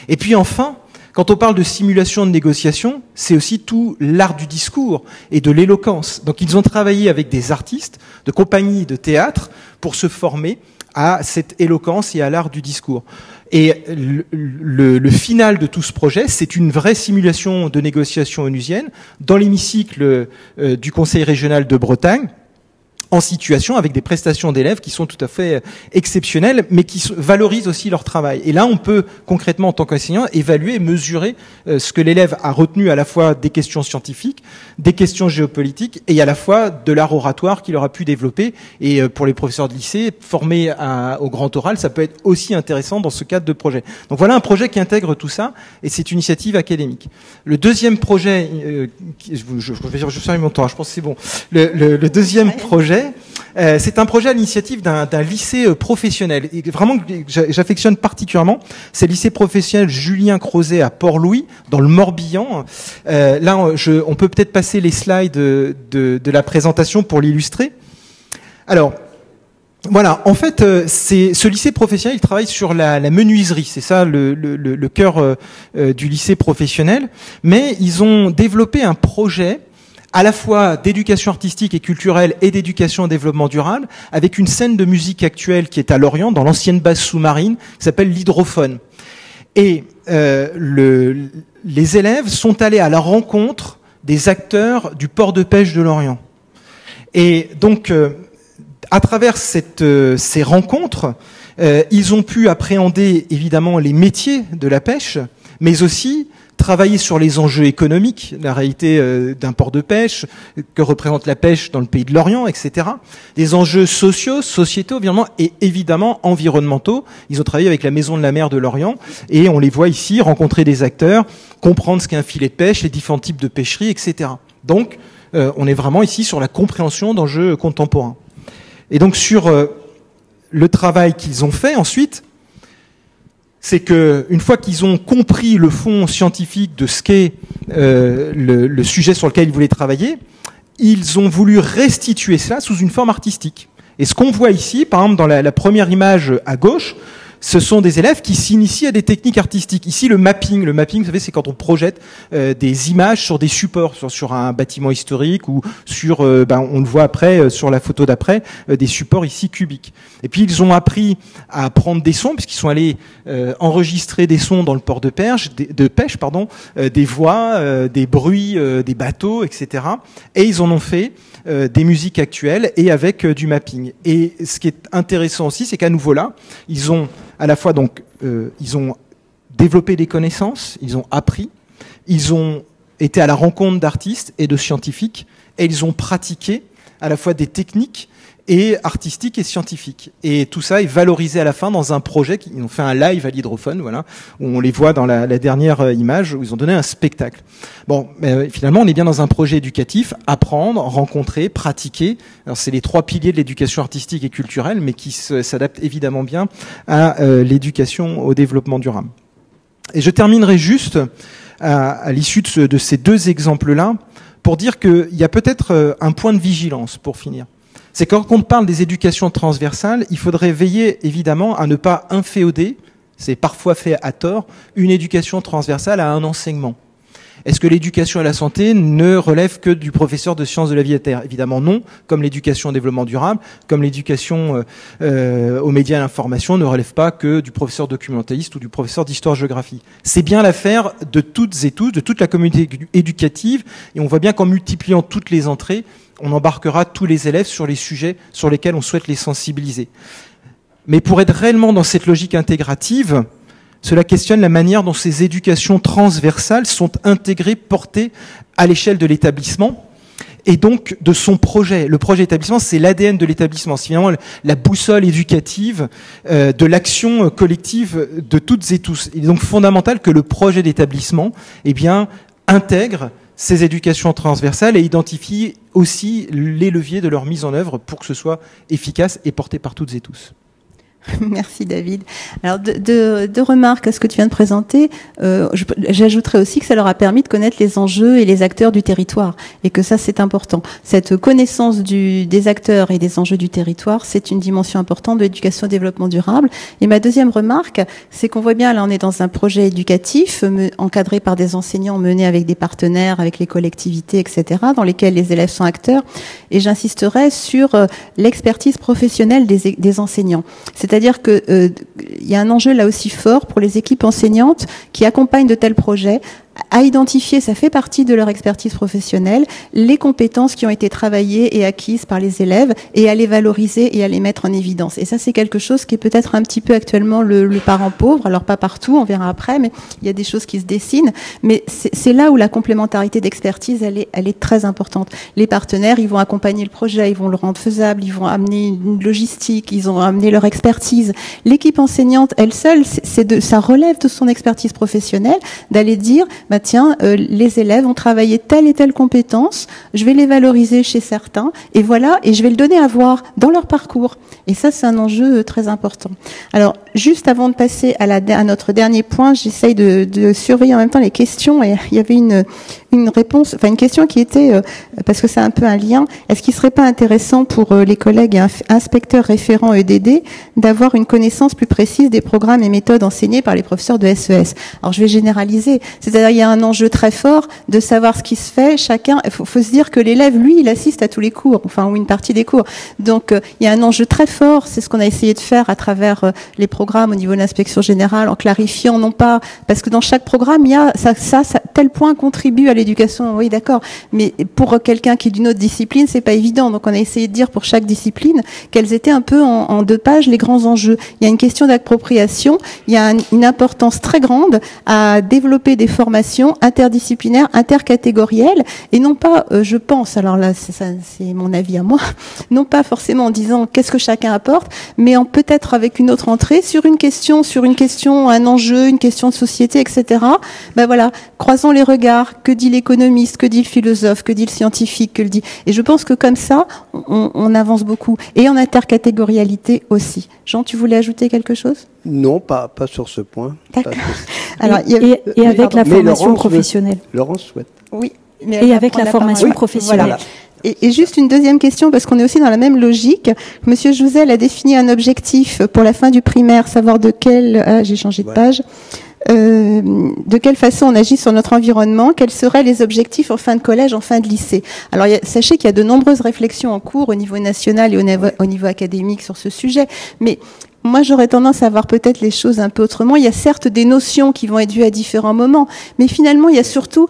Et puis enfin, quand on parle de simulation de négociation, c'est aussi tout l'art du discours et de l'éloquence. Donc ils ont travaillé avec des artistes de compagnies de théâtre pour se former à cette éloquence et à l'art du discours. Et le final de tout ce projet, c'est une vraie simulation de négociation onusienne dans l'hémicycle du Conseil régional de Bretagne, en situation avec des prestations d'élèves qui sont tout à fait exceptionnelles, mais qui valorisent aussi leur travail. Et là, on peut concrètement, en tant qu'enseignant, évaluer et mesurer ce que l'élève a retenu à la fois des questions scientifiques, des questions géopolitiques, et à la fois de l'art oratoire qu'il aura pu développer. Et pour les professeurs de lycée, formés au grand oral, ça peut être aussi intéressant dans ce cadre de projet. Donc voilà un projet qui intègre tout ça, et c'est une initiative académique. Le deuxième projet, je ferme mon temps, je pense que c'est bon. Le deuxième projet, c'est un projet à l'initiative d'un lycée professionnel. Et vraiment, j'affectionne particulièrement. C'est le lycée professionnel Julien Crozet à Port-Louis, dans le Morbihan. Là, on peut peut-être passer les slides de la présentation pour l'illustrer. Alors, voilà, en fait, ce lycée professionnel, il travaille sur la menuiserie. C'est ça le cœur du lycée professionnel. Mais ils ont développé un projet à la fois d'éducation artistique et culturelle et d'éducation au développement durable, avec une scène de musique actuelle qui est à Lorient, dans l'ancienne base sous-marine, qui s'appelle l'Hydrophone. Et les élèves sont allés à la rencontre des acteurs du port de pêche de Lorient. Et donc, à travers ces rencontres, ils ont pu appréhender évidemment les métiers de la pêche, mais aussi travailler sur les enjeux économiques, la réalité d'un port de pêche, que représente la pêche dans le pays de l'Orient, etc. Des enjeux sociaux, sociétaux, évidemment environnementaux. Ils ont travaillé avec la Maison de la Mer de Lorient et on les voit ici rencontrer des acteurs, comprendre ce qu'est un filet de pêche, les différents types de pêcheries, etc. Donc, on est vraiment ici sur la compréhension d'enjeux contemporains. Et donc, sur le travail qu'ils ont fait ensuite, c'est que une fois qu'ils ont compris le fond scientifique de ce qu'est le sujet sur lequel ils voulaient travailler, ils ont voulu restituer cela sous une forme artistique. Et ce qu'on voit ici, par exemple dans la première image à gauche, ce sont des élèves qui s'initient à des techniques artistiques. Ici, le mapping, vous savez, c'est quand on projette des images sur des supports, sur un bâtiment historique ou sur, on le voit après, sur la photo d'après, des supports ici cubiques. Et puis, ils ont appris à prendre des sons, puisqu'ils sont allés enregistrer des sons dans le port de pêche, des voix, des bruits, des bateaux, etc. Et ils en ont fait des musiques actuelles et avec du mapping. Et ce qui est intéressant aussi, c'est qu'à nouveau là, ils ont à la fois ils ont développé des connaissances, ils ont appris, ils ont été à la rencontre d'artistes et de scientifiques, et ils ont pratiqué à la fois des techniques et artistiques et scientifiques. Et tout ça est valorisé à la fin dans un projet. Ils ont fait un live à l'hydrophone, voilà, où on les voit dans la dernière image, où ils ont donné un spectacle. Bon, finalement, on est bien dans un projet éducatif, apprendre, rencontrer, pratiquer. Alors, c'est les 3 piliers de l'éducation artistique et culturelle, mais qui s'adaptent évidemment bien à l'éducation au développement durable. Et je terminerai juste à l'issue de ces 2 exemples-là pour dire qu'il y a peut-être un point de vigilance pour finir. C'est quand on parle des éducations transversales, il faudrait veiller évidemment à ne pas inféoder, c'est parfois fait à tort, une éducation transversale à un enseignement. Est-ce que l'éducation à la santé ne relève que du professeur de sciences de la vie et de la terre ? Évidemment non, comme l'éducation au développement durable, comme l'éducation aux médias et à l'information ne relève pas que du professeur documentaliste ou du professeur d'histoire-géographie. C'est bien l'affaire de toutes et tous, de toute la communauté éducative, et on voit bien qu'en multipliant toutes les entrées, on embarquera tous les élèves sur les sujets sur lesquels on souhaite les sensibiliser. Mais pour être réellement dans cette logique intégrative, cela questionne la manière dont ces éducations transversales sont intégrées, portées à l'échelle de l'établissement et donc de son projet. Le projet d'établissement, c'est l'ADN de l'établissement. C'est finalement la boussole éducative de l'action collective de toutes et tous. Il est donc fondamental que le projet d'établissement, intègre ces éducations transversales et identifie aussi les leviers de leur mise en œuvre pour que ce soit efficace et porté par toutes et tous. Merci David. Alors deux remarques à ce que tu viens de présenter. J'ajouterais aussi que ça leur a permis de connaître les enjeux et les acteurs du territoire, et que ça c'est important. Cette connaissance des acteurs et des enjeux du territoire, c'est une dimension importante de l'éducation au développement durable. Et ma deuxième remarque, c'est qu'on voit bien là on est dans un projet éducatif encadré par des enseignants, mené avec des partenaires, avec les collectivités, etc., dans lesquels les élèves sont acteurs. Et j'insisterai sur l'expertise professionnelle des enseignants. C'est-à-dire que y a un enjeu là aussi fort pour les équipes enseignantes qui accompagnent de tels projets à identifier, ça fait partie de leur expertise professionnelle, les compétences qui ont été travaillées et acquises par les élèves et à les valoriser et à les mettre en évidence. Et ça, c'est quelque chose qui est peut-être un petit peu actuellement le parent pauvre. Alors pas partout, on verra après, mais il y a des choses qui se dessinent. Mais c'est là où la complémentarité d'expertise, elle est très importante. Les partenaires, ils vont accompagner le projet, ils vont le rendre faisable, ils vont amener une logistique, ils vont amener leur expertise. L'équipe enseignante, elle seule, ça relève de son expertise professionnelle d'aller dire, les élèves ont travaillé telle et telle compétence, je vais les valoriser chez certains, et voilà, et je vais le donner à voir dans leur parcours. Et ça, c'est un enjeu très important. Alors, juste avant de passer à notre dernier point, j'essaye de surveiller en même temps les questions, et il y avait une réponse, enfin une question qui était, parce que c'est un peu un lien, est-ce qu'il serait pas intéressant pour les collègues inspecteurs référents EDD d'avoir une connaissance plus précise des programmes et méthodes enseignés par les professeurs de SES? Alors, je vais généraliser, c'est-à-dire il y a un enjeu très fort de savoir ce qui se fait. Chacun, faut se dire que l'élève, lui, il assiste à tous les cours, ou une partie des cours. Donc, il y a un enjeu très fort. C'est ce qu'on a essayé de faire à travers les programmes au niveau de l'inspection générale, en clarifiant, non pas, parce que dans chaque programme, il y a ça tel point contribue à l'éducation. Oui, d'accord. Mais pour quelqu'un qui est d'une autre discipline, c'est pas évident. Donc, on a essayé de dire pour chaque discipline quels étaient un peu en 2 pages les grands enjeux. Il y a une question d'appropriation. Il y a une importance très grande à développer des formations interdisciplinaires, intercatégorielles, et non pas, je pense, alors là, c'est mon avis à moi, non pas forcément en disant qu'est-ce que chacun apporte, mais peut-être avec une autre entrée sur une question, un enjeu, une question de société, etc. Voilà, croisons les regards, que dit l'économiste, que dit le philosophe, que dit le scientifique, et je pense que comme ça, on avance beaucoup. Et en intercatégorialité aussi. Jean, tu voulais ajouter quelque chose ? Non, pas sur ce point. D'accord. Alors, et avec la formation professionnelle. Laurence souhaite. Oui. Et avec la formation professionnelle. Voilà. Et juste une deuxième question, parce qu'on est aussi dans la même logique. Monsieur Jouzel a défini un objectif pour la fin du primaire, savoir de quelle... j'ai changé de page. De quelle façon on agit sur notre environnement, quels seraient les objectifs en fin de collège, en fin de lycée. Alors sachez qu'il y a de nombreuses réflexions en cours au niveau national et au niveau académique sur ce sujet, mais moi j'aurais tendance à voir peut-être les choses un peu autrement. Il y a certes des notions qui vont être vues à différents moments, mais finalement il y a surtout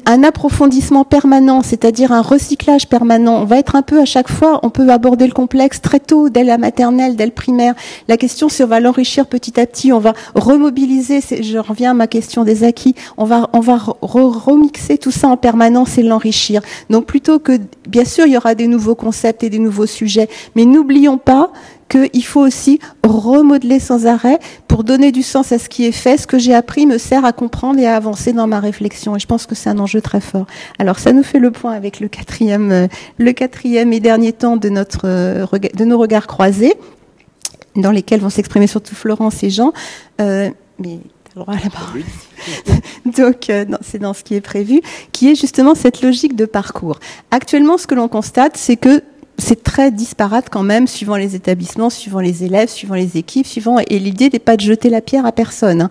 un approfondissement permanent, c'est-à-dire un recyclage permanent. On va être un peu à chaque fois, on peut aborder le complexe très tôt, dès la maternelle, dès le primaire. La question, c'est on va l'enrichir petit à petit, on va remobiliser, je reviens à ma question des acquis, on va remixer tout ça en permanence et l'enrichir. Donc plutôt que, bien sûr, il y aura des nouveaux concepts et des nouveaux sujets, mais n'oublions pas qu'il faut aussi remodeler sans arrêt pour donner du sens à ce qui est fait. Ce que j'ai appris me sert à comprendre et à avancer dans ma réflexion. Et je pense que c'est un enjeu très fort. Alors, ça nous fait le point avec le quatrième et dernier temps de nos regards croisés, dans lesquels vont s'exprimer surtout Florence et Jean. Mais droit à la parole. Donc, c'est dans ce qui est prévu, qui est justement cette logique de parcours. Actuellement, ce que l'on constate, c'est que c'est très disparate quand même, suivant les établissements, suivant les élèves, suivant les équipes, et l'idée n'est pas de jeter la pierre à personne.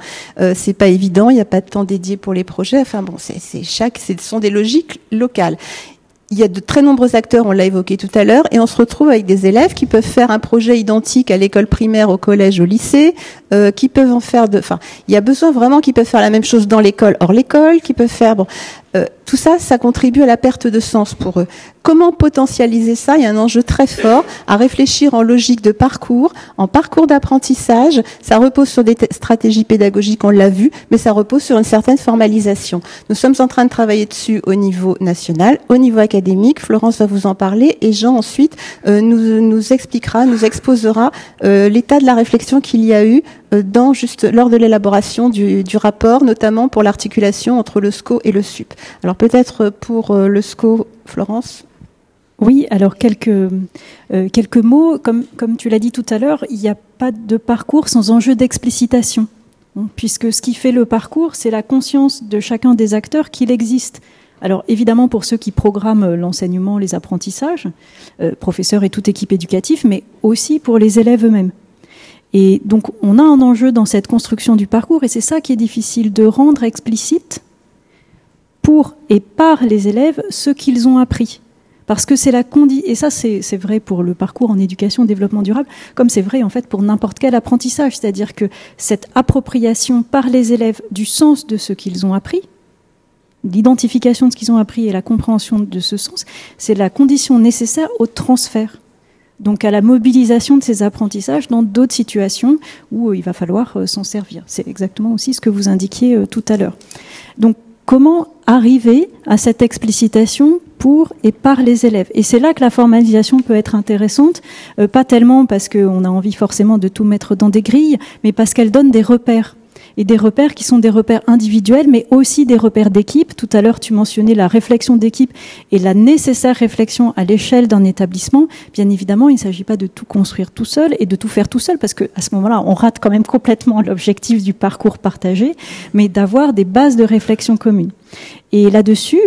C'est pas évident, il n'y a pas de temps dédié pour les projets. Enfin bon, ce sont des logiques locales. Il y a de très nombreux acteurs, on l'a évoqué tout à l'heure, et on se retrouve avec des élèves qui peuvent faire un projet identique à l'école primaire, au collège, au lycée, qui peuvent en faire il y a besoin vraiment qu'ils peuvent faire la même chose dans l'école, hors l'école, qui peuvent faire, tout ça, ça contribue à la perte de sens pour eux. Comment potentialiser ça? Il y a un enjeu très fort à réfléchir en logique de parcours, en parcours d'apprentissage. Ça repose sur des stratégies pédagogiques, on l'a vu, mais ça repose sur une certaine formalisation. Nous sommes en train de travailler dessus au niveau national, au niveau académique. Florence va vous en parler et Jean ensuite nous expliquera, nous exposera l'état de la réflexion qu'il y a eu lors de l'élaboration du rapport, notamment pour l'articulation entre le SCO et le SUP. Alors peut-être pour le SCO, Florence. Oui, alors quelques mots. Comme tu l'as dit tout à l'heure, il n'y a pas de parcours sans enjeu d'explicitation, puisque ce qui fait le parcours, c'est la conscience de chacun des acteurs qu'il existe. Alors évidemment pour ceux qui programment l'enseignement, les apprentissages, professeurs et toute équipe éducative, mais aussi pour les élèves eux-mêmes. Et donc on a un enjeu dans cette construction du parcours, et c'est ça qui est difficile, de rendre explicite pour et par les élèves ce qu'ils ont appris. Parce que c'est et ça c'est vrai pour le parcours en éducation développement durable, comme c'est vrai en fait pour n'importe quel apprentissage, c'est-à-dire que cette appropriation par les élèves du sens de ce qu'ils ont appris, l'identification de ce qu'ils ont appris et la compréhension de ce sens, c'est la condition nécessaire au transfert. Donc à la mobilisation de ces apprentissages dans d'autres situations où il va falloir s'en servir. C'est exactement aussi ce que vous indiquiez tout à l'heure. Donc comment arriver à cette explicitation pour et par les élèves? Et c'est là que la formalisation peut être intéressante, pas tellement parce qu'on a envie forcément de tout mettre dans des grilles, mais parce qu'elle donne des repères. Et des repères qui sont des repères individuels, mais aussi des repères d'équipe. Tout à l'heure, tu mentionnais la réflexion d'équipe et la nécessaire réflexion à l'échelle d'un établissement. Bien évidemment, il ne s'agit pas de tout construire tout seul et de tout faire tout seul, parce que à ce moment-là, on rate quand même complètement l'objectif du parcours partagé, mais d'avoir des bases de réflexion communes. Et là-dessus,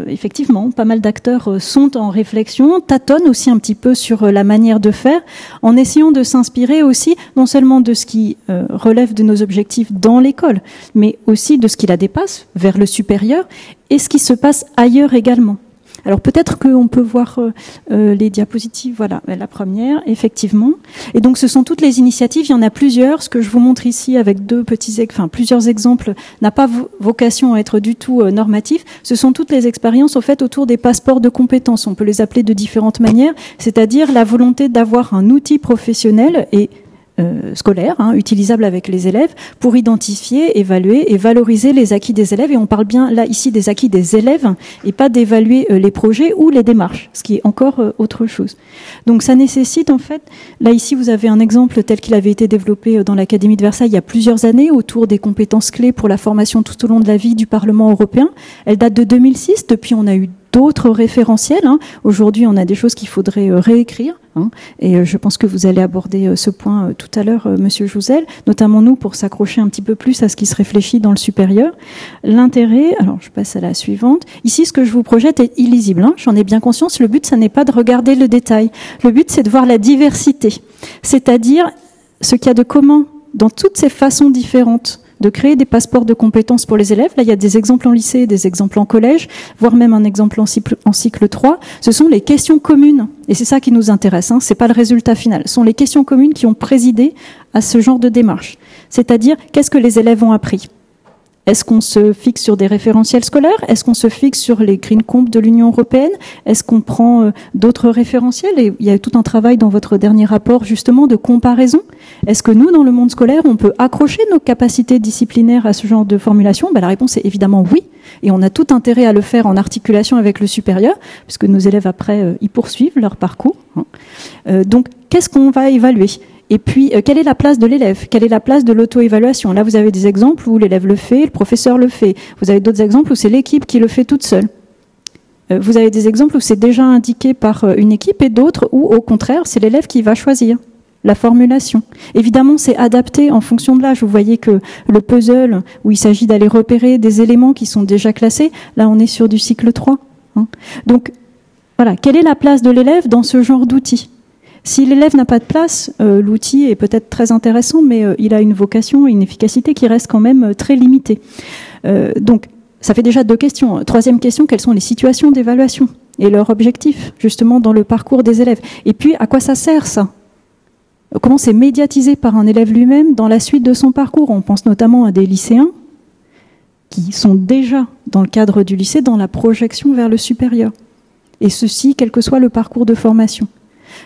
effectivement, pas mal d'acteurs sont en réflexion, tâtonnent aussi un petit peu sur la manière de faire, en essayant de s'inspirer aussi, non seulement de ce qui relève de nos objectifs dans l'école, mais aussi de ce qui la dépasse, vers le supérieur, et ce qui se passe ailleurs également. Alors peut-être qu'on peut voir les diapositives, voilà, la première, effectivement. Et donc ce sont toutes les initiatives, il y en a plusieurs. Ce que je vous montre ici avec plusieurs exemples n'a pas vocation à être du tout normatif. Ce sont toutes les expériences au fait autour des passeports de compétences. On peut les appeler de différentes manières, c'est-à-dire la volonté d'avoir un outil professionnel et scolaire, utilisable avec les élèves, pour identifier, évaluer et valoriser les acquis des élèves. Et on parle bien là ici des acquis des élèves et pas d'évaluer les projets ou les démarches, ce qui est encore autre chose. Donc ça nécessite en fait, là ici vous avez un exemple tel qu'il avait été développé dans l'Académie de Versailles il y a plusieurs années autour des compétences clés pour la formation tout au long de la vie du Parlement européen. Elle date de 2006, depuis on a eu d'autres référentiels. Aujourd'hui, on a des choses qu'il faudrait réécrire. Et je pense que vous allez aborder ce point tout à l'heure, Monsieur Jouzel, notamment nous, pour s'accrocher un petit peu plus à ce qui se réfléchit dans le supérieur. L'intérêt, alors je passe à la suivante. Ici, ce que je vous projette est illisible. J'en ai bien conscience. Le but, ça n'est pas de regarder le détail. Le but, c'est de voir la diversité. C'est-à-dire ce qu'il y a de commun dans toutes ces façons différentes de créer des passeports de compétences pour les élèves. Là, il y a des exemples en lycée, des exemples en collège, voire même un exemple en cycle 3. Ce sont les questions communes. Et c'est ça qui nous intéresse. C'est pas le résultat final. Ce sont les questions communes qui ont présidé à ce genre de démarche. C'est-à-dire, qu'est-ce que les élèves ont appris ? Est-ce qu'on se fixe sur des référentiels scolaires ? Est-ce qu'on se fixe sur les Green Comp de l'Union européenne ? Est-ce qu'on prend d'autres référentiels ? Et il y a tout un travail dans votre dernier rapport, justement, de comparaison. Est-ce que nous, dans le monde scolaire, on peut accrocher nos capacités disciplinaires à ce genre de formulation ? La réponse est évidemment oui. Et on a tout intérêt à le faire en articulation avec le supérieur, puisque nos élèves, après, ils poursuivent leur parcours. Donc, qu'est-ce qu'on va évaluer ? Et puis, quelle est la place de l'élève ? Quelle est la place de l'auto-évaluation ? Là, vous avez des exemples où l'élève le fait, le professeur le fait. Vous avez d'autres exemples où c'est l'équipe qui le fait toute seule. Vous avez des exemples où c'est déjà indiqué par une équipe et d'autres où, au contraire, c'est l'élève qui va choisir la formulation. Évidemment, c'est adapté en fonction de l'âge. Vous voyez que le puzzle, où il s'agit d'aller repérer des éléments qui sont déjà classés, là, on est sur du cycle 3. Donc, voilà. Quelle est la place de l'élève dans ce genre d'outils ? Si l'élève n'a pas de place, l'outil est peut-être très intéressant, mais il a une vocation et une efficacité qui reste quand même très limitée. Donc, ça fait déjà 2 questions. Troisième question, quelles sont les situations d'évaluation et leurs objectifs, justement, dans le parcours des élèves ? Et puis, à quoi ça sert, ça ? Comment c'est médiatisé par un élève lui-même dans la suite de son parcours ? On pense notamment à des lycéens qui sont déjà, dans le cadre du lycée, dans la projection vers le supérieur. Et ceci, quel que soit le parcours de formation.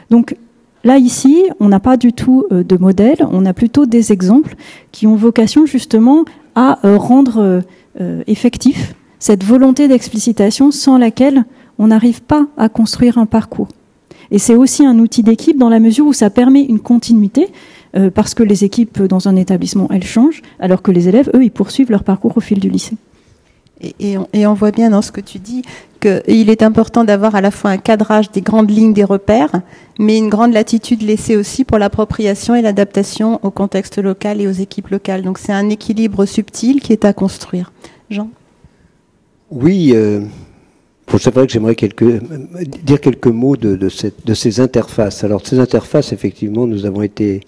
Donc là, ici, on n'a pas du tout de modèle, on a plutôt des exemples qui ont vocation justement à rendre effectif cette volonté d'explicitation sans laquelle on n'arrive pas à construire un parcours. Et c'est aussi un outil d'équipe dans la mesure où ça permet une continuité, parce que les équipes dans un établissement, elles changent, alors que les élèves, eux, ils poursuivent leur parcours au fil du lycée. Et on voit bien dans ce que tu dis qu'il est important d'avoir à la fois un cadrage des grandes lignes des repères, mais une grande latitude laissée aussi pour l'appropriation et l'adaptation au contexte local et aux équipes locales. Donc c'est un équilibre subtil qui est à construire. Jean ? Oui, c'est vrai que j'aimerais dire quelques mots de ces interfaces. Alors ces interfaces, effectivement, nous avons été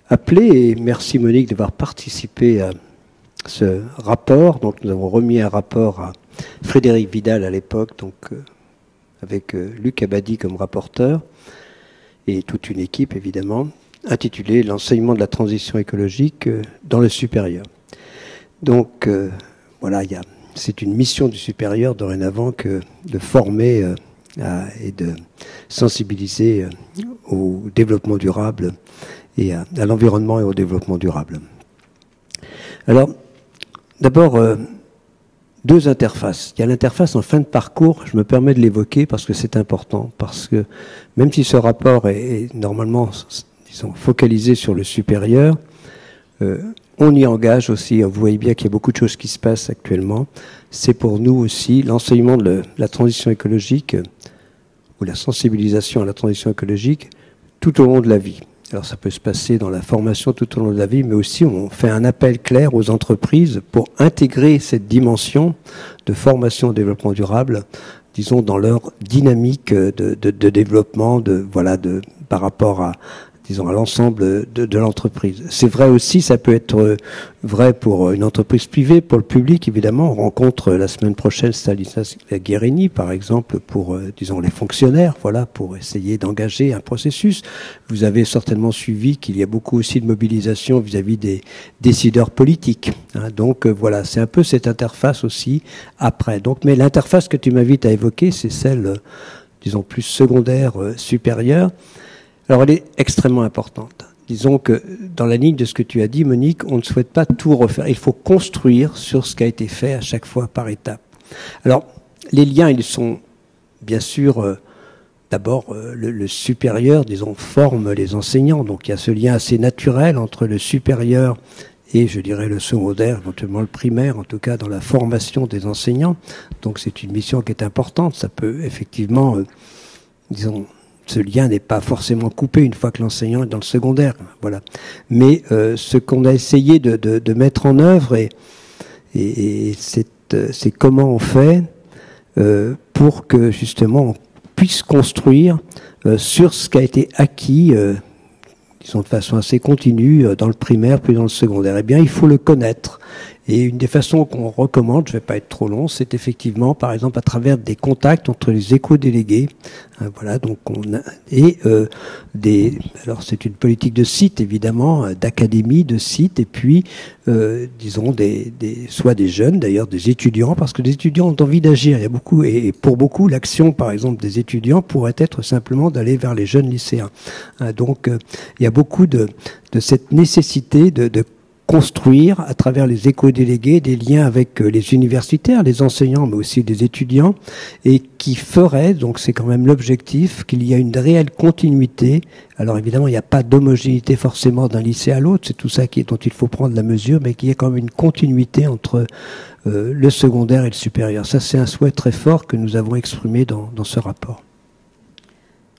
appelés, et merci Monique d'avoir participé à ce rapport. Donc nous avons remis un rapport à Frédéric Vidal à l'époque, donc avec Luc Abadi comme rapporteur et toute une équipe évidemment, intitulé L'enseignement de la transition écologique dans le supérieur. Donc voilà, c'est une mission du supérieur dorénavant que de former et de sensibiliser au développement durable et à l'environnement et au développement durable. Alors, d'abord, 2 interfaces. Il y a l'interface en fin de parcours, je me permets de l'évoquer parce que c'est important, parce que même si ce rapport est normalement, disons, focalisé sur le supérieur, on y engage aussi, vous voyez bien qu'il y a beaucoup de choses qui se passent actuellement, c'est pour nous aussi l'enseignement de la transition écologique ou la sensibilisation à la transition écologique tout au long de la vie. Alors ça peut se passer dans la formation tout au long de la vie, mais aussi on fait un appel clair aux entreprises pour intégrer cette dimension de formation au développement durable, disons, dans leur dynamique de développement, par rapport à, disons, à l'ensemble de l'entreprise. C'est vrai aussi, ça peut être vrai pour une entreprise privée, pour le public, évidemment. On rencontre la semaine prochaine Stanislas Guérini, par exemple, pour, disons, les fonctionnaires, voilà, pour essayer d'engager un processus. Vous avez certainement suivi qu'il y a beaucoup aussi de mobilisation vis-à-vis des décideurs politiques. Donc, voilà, c'est un peu cette interface aussi après. Donc, mais l'interface que tu m'invites à évoquer, c'est celle, disons, plus secondaire, supérieure. Alors, elle est extrêmement importante. Disons que dans la ligne de ce que tu as dit, Monique, on ne souhaite pas tout refaire. Il faut construire sur ce qui a été fait à chaque fois par étapes. Alors, les liens, ils sont bien sûr, d'abord, le supérieur, disons, forme les enseignants. Donc, il y a ce lien assez naturel entre le supérieur et je dirais le secondaire, éventuellement le primaire, en tout cas dans la formation des enseignants. Donc c'est une mission qui est importante. Ça peut effectivement, disons, ce lien n'est pas forcément coupé une fois que l'enseignant est dans le secondaire. Voilà. Mais ce qu'on a essayé de mettre en œuvre, et c'est comment on fait pour que justement on puisse construire sur ce qui a été acquis, disons de façon assez continue, dans le primaire puis dans le secondaire. Eh bien, il faut le connaître. Et une des façons qu'on recommande, je ne vais pas être trop long, c'est effectivement, par exemple, à travers des contacts entre les éco-délégués. Voilà, donc alors c'est une politique de site, évidemment, d'académie, de site, et puis, disons, soit des jeunes, d'ailleurs, des étudiants, parce que les étudiants ont envie d'agir. Il y a beaucoup, et pour beaucoup, l'action, par exemple, des étudiants pourrait être simplement d'aller vers les jeunes lycéens. Donc, il y a beaucoup de cette nécessité de construire à travers les éco-délégués des liens avec les universitaires, les enseignants, mais aussi les étudiants, et qui ferait, donc c'est quand même l'objectif, qu'il y a une réelle continuité. Alors évidemment, il n'y a pas d'homogénéité forcément d'un lycée à l'autre, c'est tout ça dont il faut prendre la mesure, mais qu'il y ait quand même une continuité entre le secondaire et le supérieur. Ça, c'est un souhait très fort que nous avons exprimé dans ce rapport.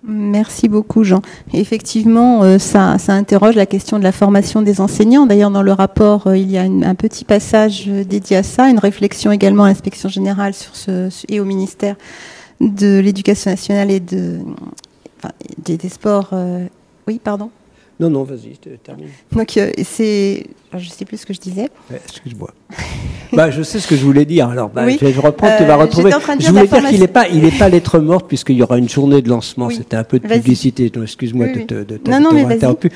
Merci beaucoup, Jean. Effectivement, ça interroge la question de la formation des enseignants. D'ailleurs, dans le rapport, il y a un petit passage dédié à ça, une réflexion également à l'Inspection générale et au ministère de l'Éducation nationale et des Sports. Oui, pardon. Non, vas-y, je termine. Donc, je ne sais plus ce que je disais. Excuse-moi. Je sais ce que je voulais dire. Alors, oui. Je reprends, tu vas retrouver. Je voulais dire qu'il n'est pas lettre morte puisqu'il y aura une journée de lancement. Oui. C'était un peu de publicité. Donc, excuse-moi de t'avoir interrompu.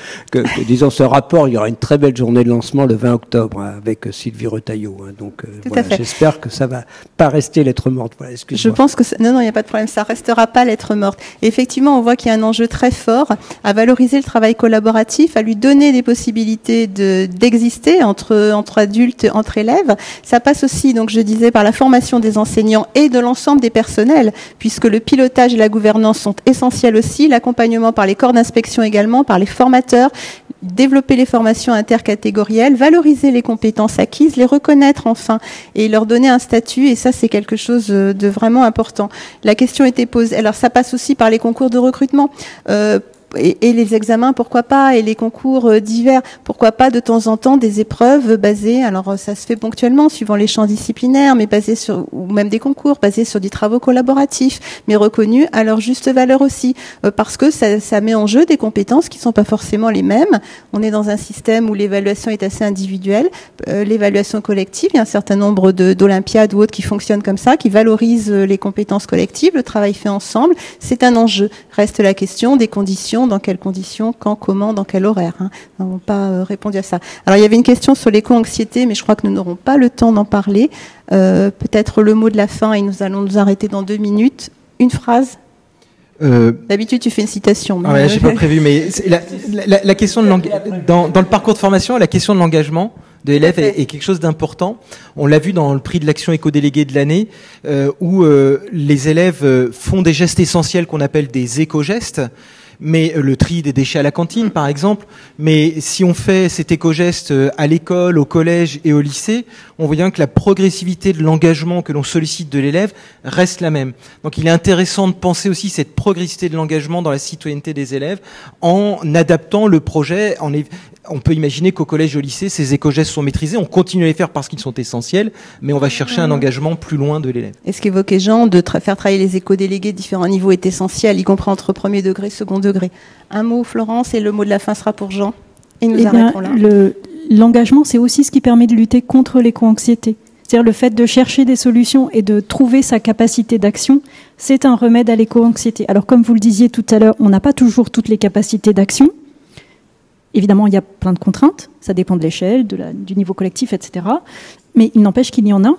Disons, ce rapport, il y aura une très belle journée de lancement le 20 octobre avec Sylvie Retailleau. Donc, voilà, j'espère que ça va pas rester lettre morte. Voilà, excuse-moi. Je pense que non, il n'y a pas de problème. Ça restera pas lettre morte. Et effectivement, on voit qu'il y a un enjeu très fort à valoriser le travail collaboratif, à lui donner des possibilités d'exister entre adultes, entre élèves. Ça passe aussi, donc je disais, par la formation des enseignants et de l'ensemble des personnels, puisque le pilotage et la gouvernance sont essentiels aussi, l'accompagnement par les corps d'inspection également, par les formateurs, développer les formations intercatégorielles, valoriser les compétences acquises, les reconnaître enfin et leur donner un statut, et ça c'est quelque chose de vraiment important. La question était posée, alors ça passe aussi par les concours de recrutement. Et les examens, pourquoi pas, et les concours divers, pourquoi pas de temps en temps des épreuves basées, alors ça se fait ponctuellement suivant les champs disciplinaires, mais basées sur, ou même des concours basés sur des travaux collaboratifs, mais reconnus à leur juste valeur aussi, parce que ça met en jeu des compétences qui sont pas forcément les mêmes. On est dans un système où l'évaluation est assez individuelle, l'évaluation collective, il y a un certain nombre d'olympiades ou autres qui fonctionnent comme ça, qui valorisent les compétences collectives, le travail fait ensemble, c'est un enjeu. Reste la question des conditions, dans quelles conditions, quand, comment, dans quel horaire. Nous n'avons pas répondu à ça. Alors, il y avait une question sur l'éco-anxiété, mais je crois que nous n'aurons pas le temps d'en parler. Peut-être le mot de la fin, et nous allons nous arrêter dans 2 minutes. Une phrase. D'habitude, tu fais une citation. Mais... Ouais, j'ai pas prévu, mais la question de dans le parcours de formation, la question de l'engagement de l'élève est quelque chose d'important. On l'a vu dans le prix de l'action éco-déléguée de l'année, où les élèves font des gestes essentiels qu'on appelle des éco-gestes. Mais le tri des déchets à la cantine, par exemple. Mais si on fait cet éco-geste à l'école, au collège et au lycée, on voit bien que la progressivité de l'engagement que l'on sollicite de l'élève reste la même. Donc il est intéressant de penser aussi cette progressivité de l'engagement dans la citoyenneté des élèves en adaptant le projet. On peut imaginer qu'au collège et au lycée, ces éco-gestes sont maîtrisés. On continue à les faire parce qu'ils sont essentiels, mais on va chercher un engagement plus loin de l'élève. Et ce qu'évoquait Jean, de faire travailler les éco-délégués de différents niveaux est essentiel, y compris entre premier degré et second degré. Un mot, Florence, et le mot de la fin sera pour Jean. Et nous arrêtons là. L'engagement, c'est aussi ce qui permet de lutter contre l'éco-anxiété. C'est-à-dire le fait de chercher des solutions et de trouver sa capacité d'action, c'est un remède à l'éco-anxiété. Alors, comme vous le disiez tout à l'heure, on n'a pas toujours toutes les capacités d'action. Évidemment, il y a plein de contraintes, ça dépend de l'échelle, du niveau collectif, etc. Mais il n'empêche qu'il y en a,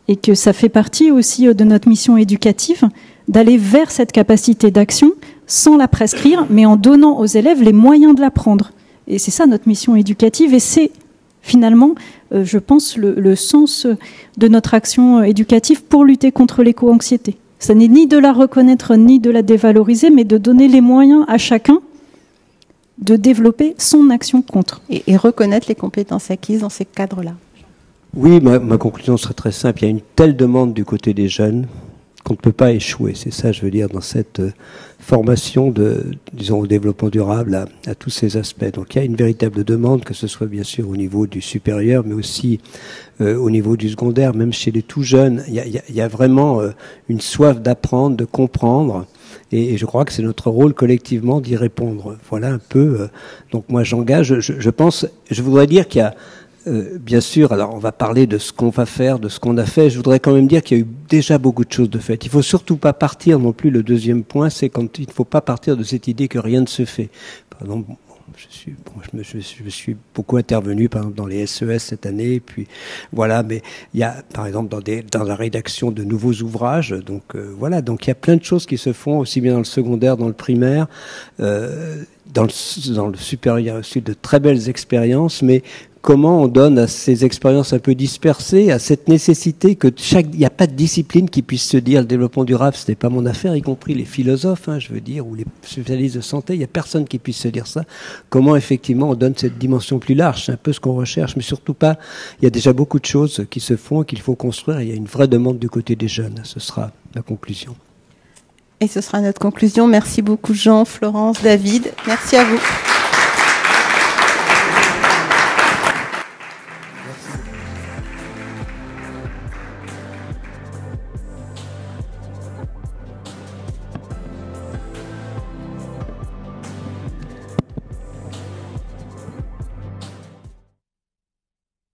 et que ça fait partie aussi de notre mission éducative, d'aller vers cette capacité d'action sans la prescrire, mais en donnant aux élèves les moyens de l'apprendre. Et c'est ça notre mission éducative, et c'est finalement, je pense, le sens de notre action éducative pour lutter contre l'éco-anxiété. Ça n'est ni de la reconnaître, ni de la dévaloriser, mais de donner les moyens à chacun de développer son action contre. Et reconnaître les compétences acquises dans ces cadres-là. Oui, ma conclusion serait très simple. Il y a une telle demande du côté des jeunes qu'on ne peut pas échouer. C'est ça, je veux dire, dans cette formation au développement durable à tous ces aspects. Donc il y a une véritable demande, que ce soit bien sûr au niveau du supérieur, mais aussi au niveau du secondaire, même chez les tout jeunes. Il y a vraiment une soif d'apprendre, de comprendre. Et je crois que c'est notre rôle collectivement d'y répondre. Voilà un peu. Donc moi j'engage. Je pense. Je voudrais dire qu'il y a bien sûr, alors on va parler de ce qu'on va faire, de ce qu'on a fait. Je voudrais quand même dire qu'il y a eu déjà beaucoup de choses de faites. Il faut surtout pas partir non plus, le deuxième point, c'est quand il ne faut pas partir de cette idée que rien ne se fait. Par exemple, je suis beaucoup intervenu par exemple dans les SES cette année, puis voilà, mais il y a par exemple dans la rédaction de nouveaux ouvrages, donc voilà, donc il y a plein de choses qui se font aussi bien dans le secondaire, dans le primaire, dans le supérieur aussi, de très belles expériences, mais comment on donne à ces expériences un peu dispersées, à cette nécessité que il n'y a pas de discipline qui puisse se dire le développement durable, ce n'est pas mon affaire, y compris les philosophes, je veux dire, ou les spécialistes de santé, il n'y a personne qui puisse se dire ça. Comment effectivement on donne cette dimension plus large, c'est un peu ce qu'on recherche, mais surtout pas, il y a déjà beaucoup de choses qui se font, qu'il faut construire, et il y a une vraie demande du côté des jeunes, ce sera la conclusion. Et ce sera notre conclusion. Merci beaucoup Jean, Florence, David. Merci à vous.